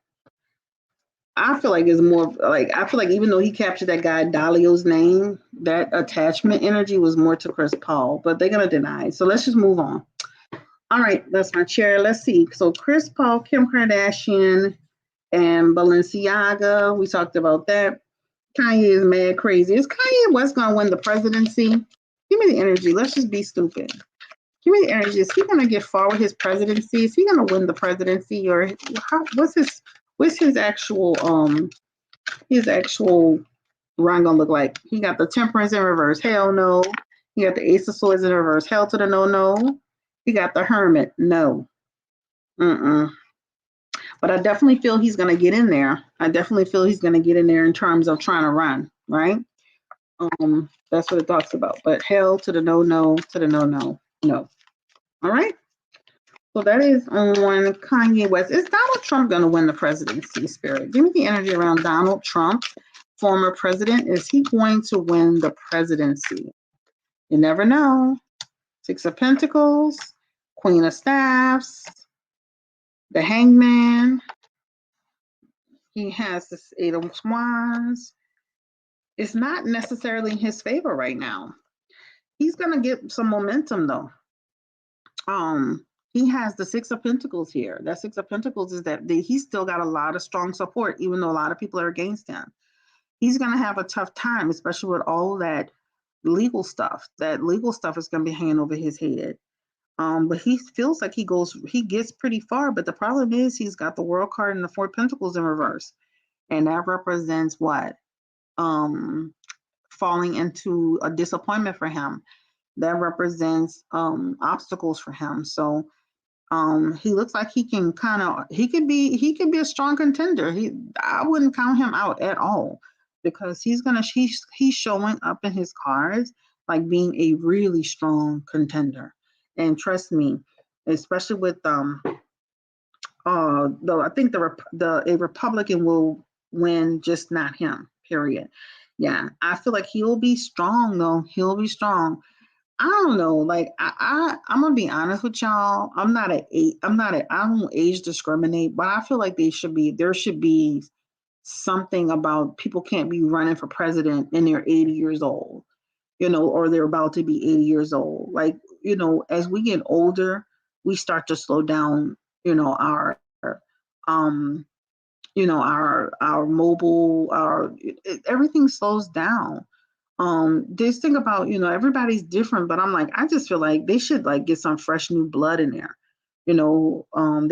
S2: I feel like it's more like even though he captured that guy Dalio's name, that attachment energy was more to Chris Paul, but they're gonna deny it. So let's just move on. All right, that's my chair. Let's see. So Chris Paul, Kim Kardashian, and Balenciaga. We talked about that. Kanye is mad crazy. Is Kanye West gonna win the presidency? Give me the energy. Let's just be stupid. Give me the energy. Is he gonna get far with his presidency? Is he gonna win the presidency, or what's his actual run gonna look like? He got the Temperance in reverse. Hell no. He got the Ace of Swords in reverse. Hell to the no. He got the Hermit. No. But I definitely feel he's gonna get in there. I definitely feel he's gonna get in there in terms of trying to run, right? That's what it talks about. But hell to the no to the no. All right. So that is on Kanye West. Is Donald Trump going to win the presidency, Spirit? Give me the energy around Donald Trump, former president. Is he going to win the presidency? You never know. 6 of Pentacles, Queen of Staffs, the Hangman. He has this 8 of Wands. It's not necessarily in his favor right now. He's going to get some momentum, though. He has the 6 of Pentacles here. That 6 of Pentacles is that he's still got a lot of strong support, even though a lot of people are against him. He's going to have a tough time, especially with all that legal stuff. That legal stuff is going to be hanging over his head. But he feels like he gets pretty far. But the problem is he's got the World card and the 4 Pentacles in reverse. And that represents what? Falling into a disappointment for him. That represents obstacles for him. So he looks like he can be a strong contender. I wouldn't count him out at all, because he's showing up in his cards like being a really strong contender. And trust me, especially with though I think a Republican will win, just not him, period. Yeah, I feel like he'll be strong though. He'll be strong. I don't know. Like I'm gonna be honest with y'all. I don't age discriminate, but I feel like there should be something about people can't be running for president and they're 80 years old, or they're about to be 80 years old. Like, as we get older, we start to slow down, our our mobile, everything slows down. Just think about, everybody's different, but I'm like, I just feel like they should like get some fresh new blood in there. They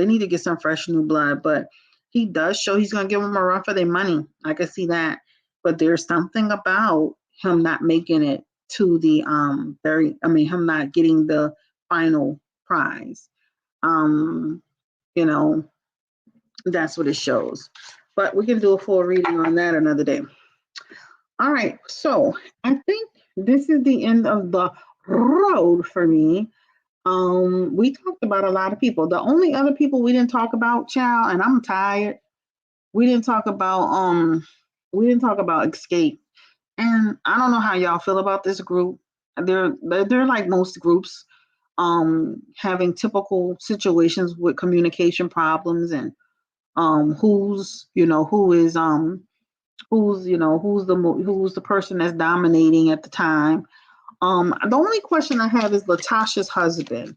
S2: need to get some fresh new blood, but he does show he's gonna give them a run for their money. I can see that. But there's something about him not making it to the him not getting the final prize. Um, you know, that's what it shows. But we can do a full reading on that another day. All right, so I think this is the end of the road for me. We talked about a lot of people. The only other people we didn't talk about, child, and I'm tired. We didn't talk about Xscape. And I don't know how y'all feel about this group. They're like most groups, having typical situations with communication problems and who's the person that's dominating at the time. The only question I have is Latasha's husband.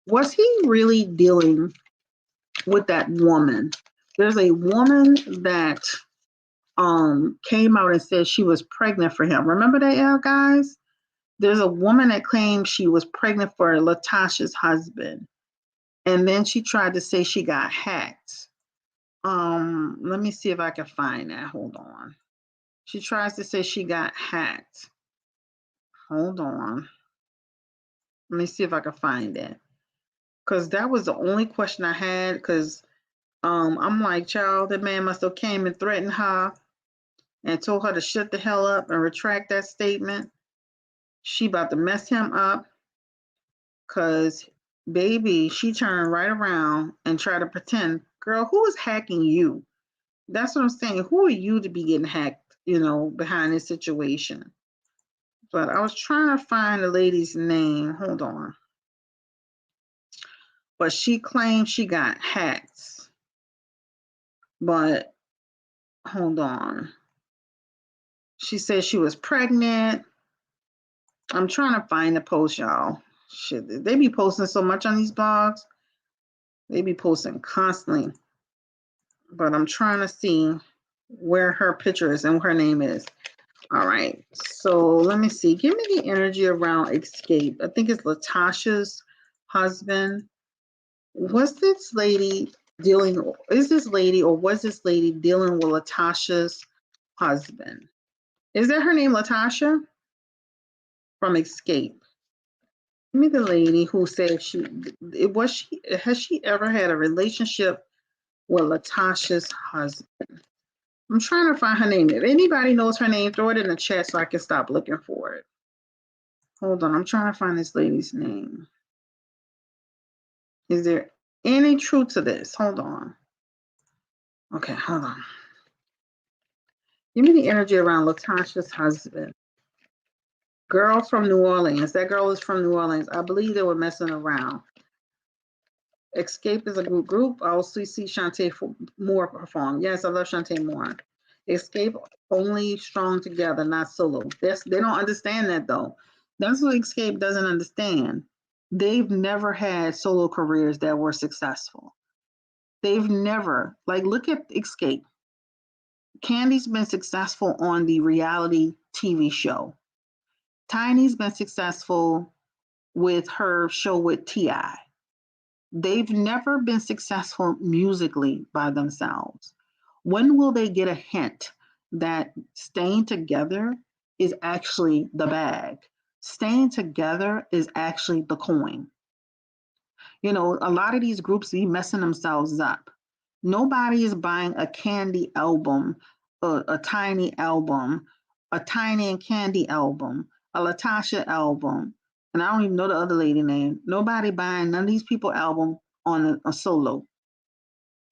S2: Was he really dealing with that woman? There's a woman that came out and said she was pregnant for him. Remember that, guys? There's a woman that claimed she was pregnant for Latasha's husband. And then she tried to say she got hacked. Let me see if I can find that. Hold on. She tries to say she got hacked. Hold on. Let me see if I can find it. Because that was the only question I had. Because I'm like, child, that man must have came and threatened her and told her to shut the hell up and retract that statement. She about to mess him up. Because, baby, she turned right around and tried to pretend, girl, who is hacking you? That's what I'm saying. Who are you to be getting hacked, behind this situation? But I was trying to find the lady's name. Hold on. But she claimed she got hacked. But hold on. She said she was pregnant. I'm trying to find the post, y'all. Shit, they be posting so much on these blogs. They be posting constantly. But I'm trying to see where her picture is and what her name is. All right. So let me see. Give me the energy around Xscape. I think it's Latasha's husband. Was this lady dealing with Latasha's husband? Is that her name, Latasha? From Xscape. Give me the lady who said has she ever had a relationship with Latasha's husband? I'm trying to find her name. If anybody knows her name, throw it in the chat so I can stop looking for it. Hold on, I'm trying to find this lady's name. Is there any truth to this? Hold on. Okay, hold on. Give me the energy around Latasha's husband. Girl from New Orleans. That girl is from New Orleans. I believe they were messing around. Xscape is a group. I also see Shantae Moore perform. Yes, I love Shantae Moore. Xscape only strong together, not solo. They don't understand that though. That's what Xscape doesn't understand. They've never had solo careers that were successful. They've never, look at Xscape. Candy's been successful on the reality TV show. Tiny's been successful with her show with T.I. They've never been successful musically by themselves. When will they get a hint that staying together is actually the bag? Staying together is actually the coin. A lot of these groups be messing themselves up. Nobody is buying a Candy album, a Tiny album, a Tiny and Candy album, a Latasha album, and I don't even know the other lady name. Nobody buying none of these people album on a solo.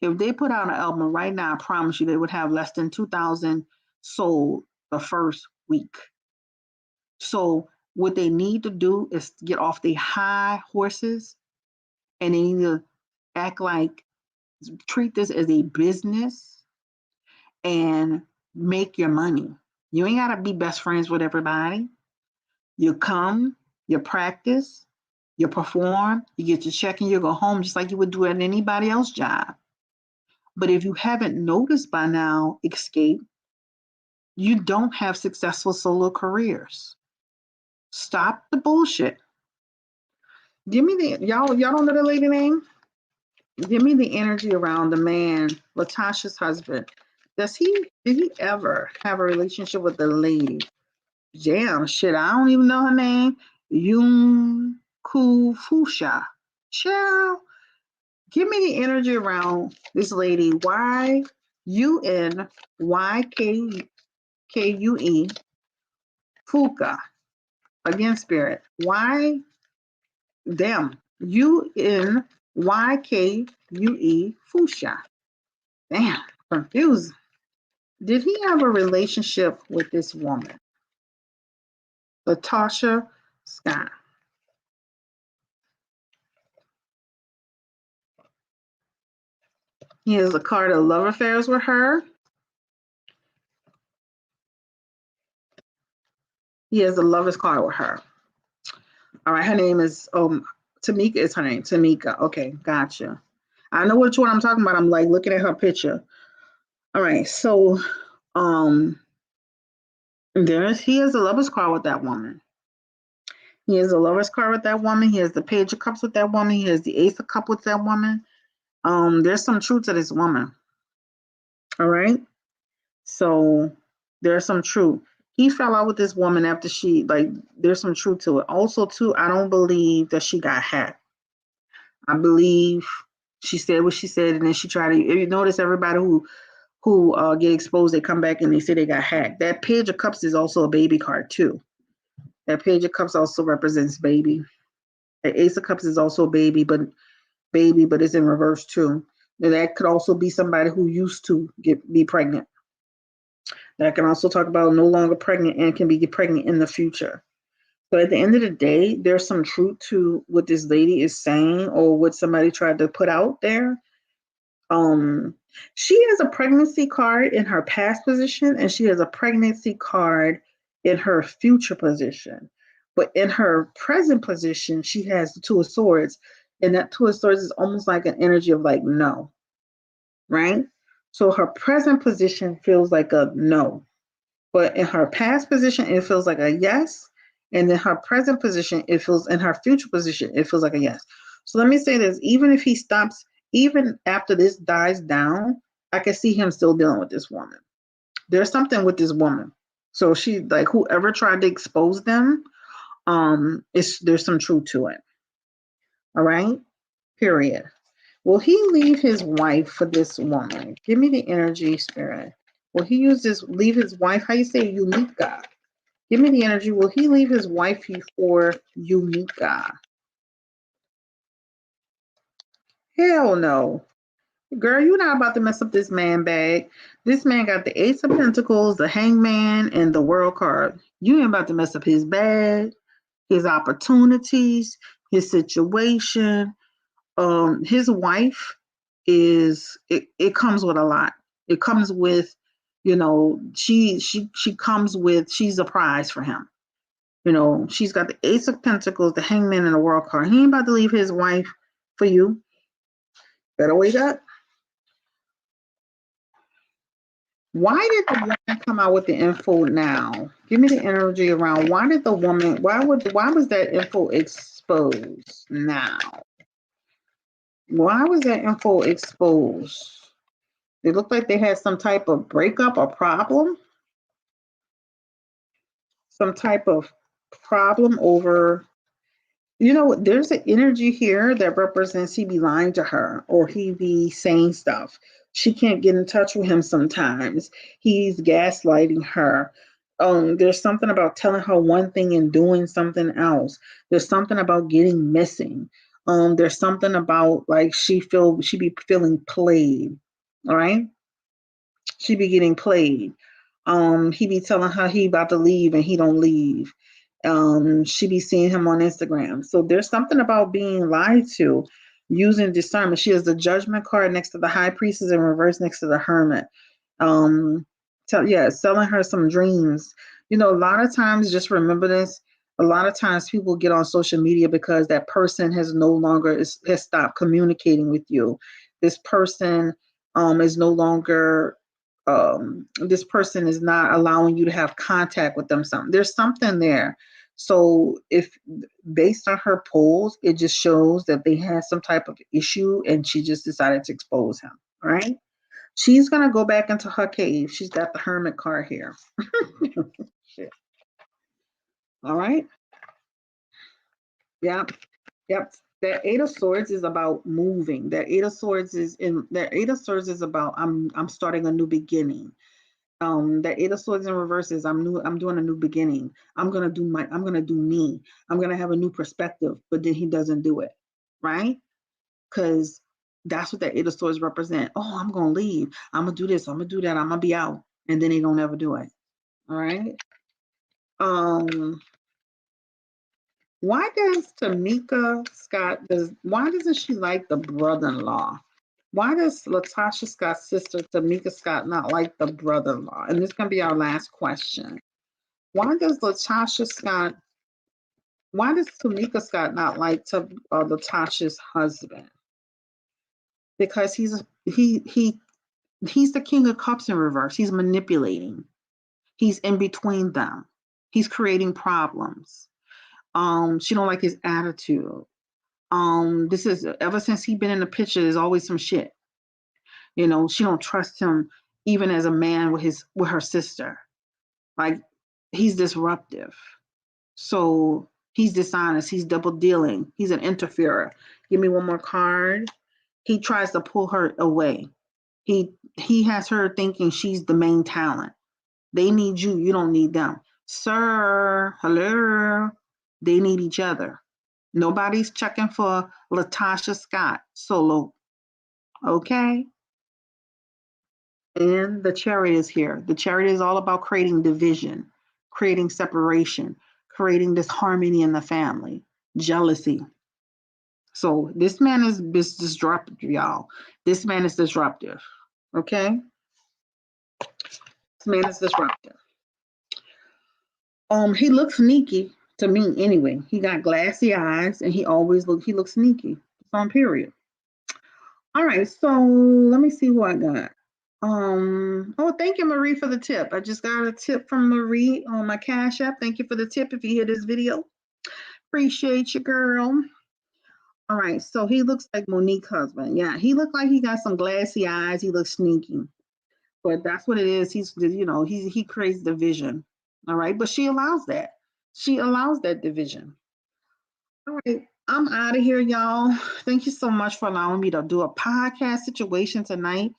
S2: If they put out an album right now, I promise you they would have less than 2,000 sold the first week. So what they need to do is get off the high horses and they need to treat this as a business and make your money. You ain't got to be best friends with everybody. You come, you practice, you perform, you get your check and you go home just like you would do at anybody else's job. But if you haven't noticed by now, Xscape, You don't have successful solo careers. Stop the bullshit. Give me the y'all don't know the lady name? Give me the energy around the man, Latasha's husband. Did he ever have a relationship with the lady? Damn shit, I don't even know her name. Yun Ku Fusha. Child. Give me the energy around this lady. YUNYKUE Fuka. Again, spirit. Why? Damn. UNYKUE Fusha. Damn. Confused. Did he have a relationship with this woman? Latasha Scott. He has a card of love affairs with her. He has a lover's card with her. All right, her name is Tamika is her name. Tamika. Okay, gotcha. I know which one I'm talking about. I'm like looking at her picture. All right, so he has a lover's card with that woman. He has a lover's card with that woman. He has the page of cups with that woman. He has the ace of cups with that woman. There's some truth to this woman. All right. So there's some truth. He fell out with this woman after there's some truth to it. Also, too, I don't believe that she got hacked. I believe she said what she said, and then she tried to. If you notice, everybody who get exposed, they come back and they say they got hacked. That page of cups is also a baby card too. That page of cups also represents baby. The ace of cups is also baby, but it's in reverse too. And that could also be somebody who used to be pregnant. That can also talk about no longer pregnant and can be pregnant in the future. So at the end of the day, there's some truth to what this lady is saying or what somebody tried to put out there. She has a pregnancy card in her past position, and she has a pregnancy card in her future position. But in her present position, she has the Two of Swords, and that Two of Swords is almost like an energy of like no, right? So her present position feels like a no, but in her past position, it feels like a yes. And in her present position, in her future position, it feels like a yes. So let me say this, even if he stops, even after this dies down, I can see him still dealing with this woman. There's something with this woman. So she, like, whoever tried to expose them, there's some truth to it. All right, period. Will he leave his wife for this woman? Give me the energy, spirit. Will he leave his wife? How you say Unika? Give me the energy. Will he leave his wife for Unika? Hell no. Girl, you're not about to mess up this man bag. This man got the Ace of Pentacles, the Hangman, and the World card. You ain't about to mess up his bag, his opportunities, his situation. His wife it comes with a lot. It comes with, she comes with, she's a prize for him. She's got the Ace of Pentacles, the Hangman, and the World card. He ain't about to leave his wife for you. Better wake up. Why did the woman come out with the info now? Give me the energy around why was that info exposed now? Why was that info exposed? It looked like they had some type of breakup or problem. Some type of problem over, there's an energy here that represents he be lying to her or he be saying stuff. She can't get in touch with him sometimes. He's gaslighting her. There's something about telling her one thing and doing something else. There's something about getting missing. There's something about like she be feeling played. All right. She be getting played. He be telling her he about to leave and he don't leave. She be seeing him on Instagram. So there's something about being lied to, using discernment. She has the Judgment card next to the High Priestess in reverse next to the Hermit. Selling her some dreams. A lot of times, just remember this. A lot of times people get on social media because that person has stopped communicating with you. This person is no longer this person is not allowing you to have contact with them. There's something there. So if based on her polls, it just shows that they had some type of issue and she just decided to expose him. All right. She's gonna go back into her cave. She's got the hermit card here. Shit. All right. Yep. Yep. That Eight of Swords is about moving. That Eight of Swords is about I'm starting a new beginning. That Eight of Swords in reverse is I'm doing a new beginning. I'm gonna do me. I'm gonna have a new perspective, but then he doesn't do it, right? Because that's what that Eight of Swords represent. Oh, I'm gonna leave. I'm gonna do this. I'm gonna do that. I'm gonna be out, and then he don't ever do it. All right. Why does Tamika Scott why doesn't she like the brother-in-law? Why does Latasha Scott's sister Tamika Scott not like the brother-in-law? And this is gonna be our last question. Why does Tamika Scott not like Latasha's husband? Because he's the King of Cups in reverse. He's manipulating. He's in between them. He's creating problems. She don't like his attitude. This is ever since he been in the picture, there's always some shit. You know, she don't trust him even as a man with her sister. Like he's disruptive. So he's dishonest. He's double dealing. He's an interferer. Give me one more card. He tries to pull her away. He has her thinking she's the main talent. They need you. You don't need them. Sir, hello. They need each other. Nobody's checking for Latasha Scott solo. Okay? And the Chariot is here. The Chariot is all about creating division, creating separation, creating disharmony in the family, jealousy. So this man is disruptive, y'all. This man is disruptive. Okay? This man is disruptive. He looks sneaky to me anyway. He got glassy eyes and he looks sneaky. It's on period. All right, so let me see who I got. Thank you, Marie, for the tip. I just got a tip from Marie on my Cash App. Thank you for the tip if you hear this video. Appreciate you, girl. All right, so he looks like Monique's husband. Yeah, he looked like he got some glassy eyes. He looks sneaky. But that's what it is. He creates division. All right, but she allows that. She allows that division. All right, I'm out of here, y'all. Thank you so much for allowing me to do a podcast situation tonight.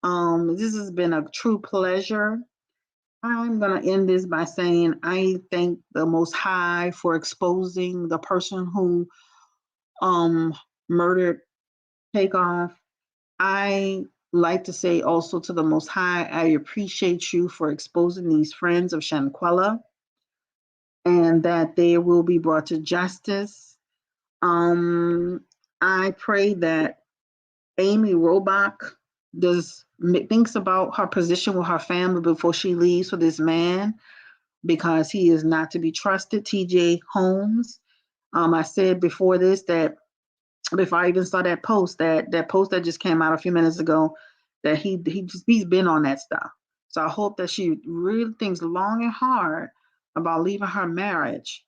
S2: This has been a true pleasure. I'm going to end this by saying I thank the Most High for exposing the person who murdered Takeoff. I like to say also to the Most High, I appreciate you for exposing these friends of Shanquella and that they will be brought to justice. I pray that Amy Robach thinks about her position with her family before she leaves for this man, because he is not to be trusted. TJ Holmes. I said before this that before I even saw that post that just came out a few minutes ago, that he's been on that stuff. So I hope that she really thinks long and hard about leaving her marriage,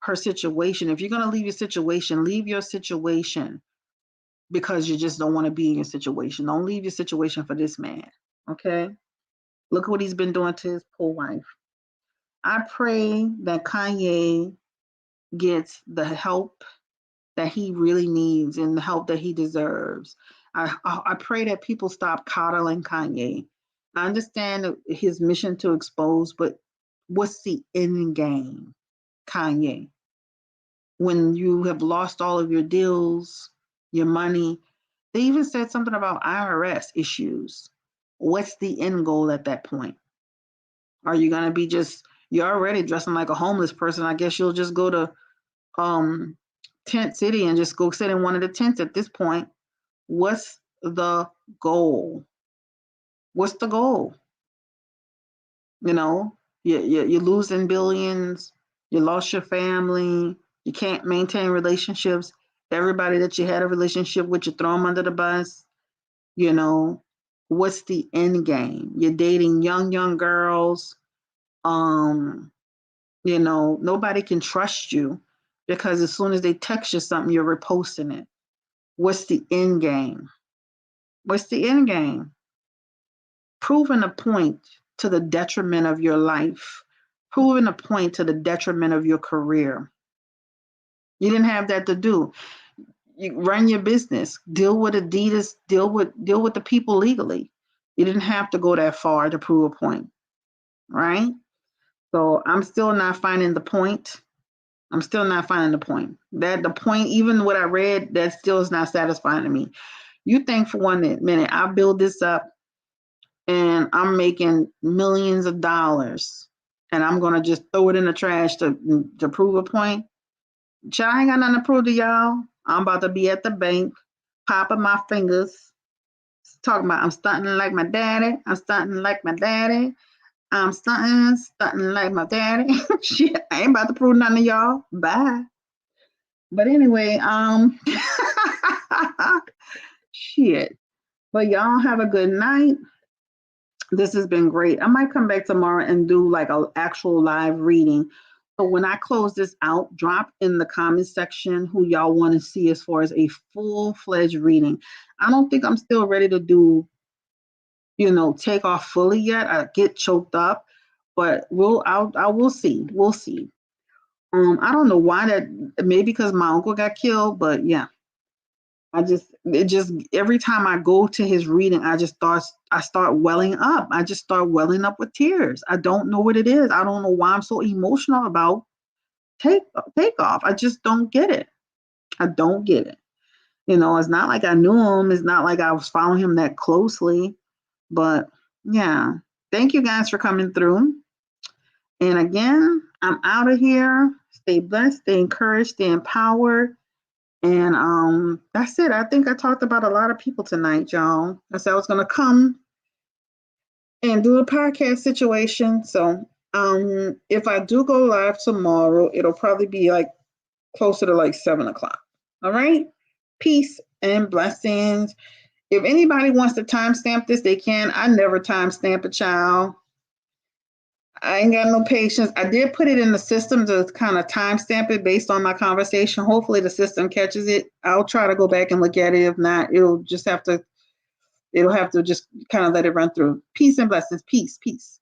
S2: her situation. If you're gonna leave your situation because you just don't want to be in your situation. Don't leave your situation for this man. Okay? Look what he's been doing to his poor wife. I pray that Kanye gets the help that he really needs and the help that he deserves. I pray that people stop coddling Kanye. I understand his mission to expose, but what's the end game, Kanye? When you have lost all of your deals, your money, they even said something about IRS issues. What's the end goal at that point? Are you going to be you're already dressing like a homeless person. I guess you'll just go to Tent City and just go sit in one of the tents at this point. What's the goal? What's the goal? You know, you're losing billions. You lost your family. You can't maintain relationships. Everybody that you had a relationship with, you throw them under the bus. You know, What's the end game? You're dating young girls. Nobody can trust you because as soon as they text you something, you're reposting it. What's the end game? What's the end game? Proving a point to the detriment of your life, proving a point to the detriment of your career. You didn't have that to do. You run your business, deal with Adidas, deal with the people legally. You didn't have to go that far to prove a point, right? So I'm still not finding the point. I'm still not finding the point. That the point, even what I read, that still is not satisfying to me. You think for 1 minute I build this up and I'm making millions of dollars and I'm gonna just throw it in the trash to prove a point? Child, I ain't got nothing to prove to y'all. I'm about to be at the bank, popping my fingers, talking about I'm stunting like my daddy. I'm stunting like my daddy. I'm stunting like my daddy. Shit, I ain't about to prove nothing to y'all. Bye. But anyway, shit. But y'all have a good night. This has been great. I might come back tomorrow and do like an actual live reading. So when I close this out, drop in the comment section who y'all want to see as far as a full-fledged reading. I don't think I'm still ready to do, take off fully yet. I get choked up, but I will see. We'll see. I don't know why that, maybe because my uncle got killed, but yeah. Every time I go to his reading, I start welling up. I just start welling up with tears. I don't know what it is. I don't know why I'm so emotional about Takeoff. I just don't get it. I don't get it. It's not like I knew him. It's not like I was following him that closely. But yeah, thank you guys for coming through. And again, I'm out of here. Stay blessed, stay encouraged, stay empowered. And that's it. I think I talked about a lot of people tonight, y'all. I said I was gonna come and do a podcast situation. So if I do go live tomorrow, it'll probably be like closer to like 7:00. All right. Peace and blessings. If anybody wants to timestamp this, they can. I never timestamp a child. I ain't got no patience. I did put it in the system to kind of timestamp it based on my conversation. Hopefully the system catches it. I'll try to go back and look at it. If not, it'll have to just kind of let it run through. Peace and blessings. Peace, peace.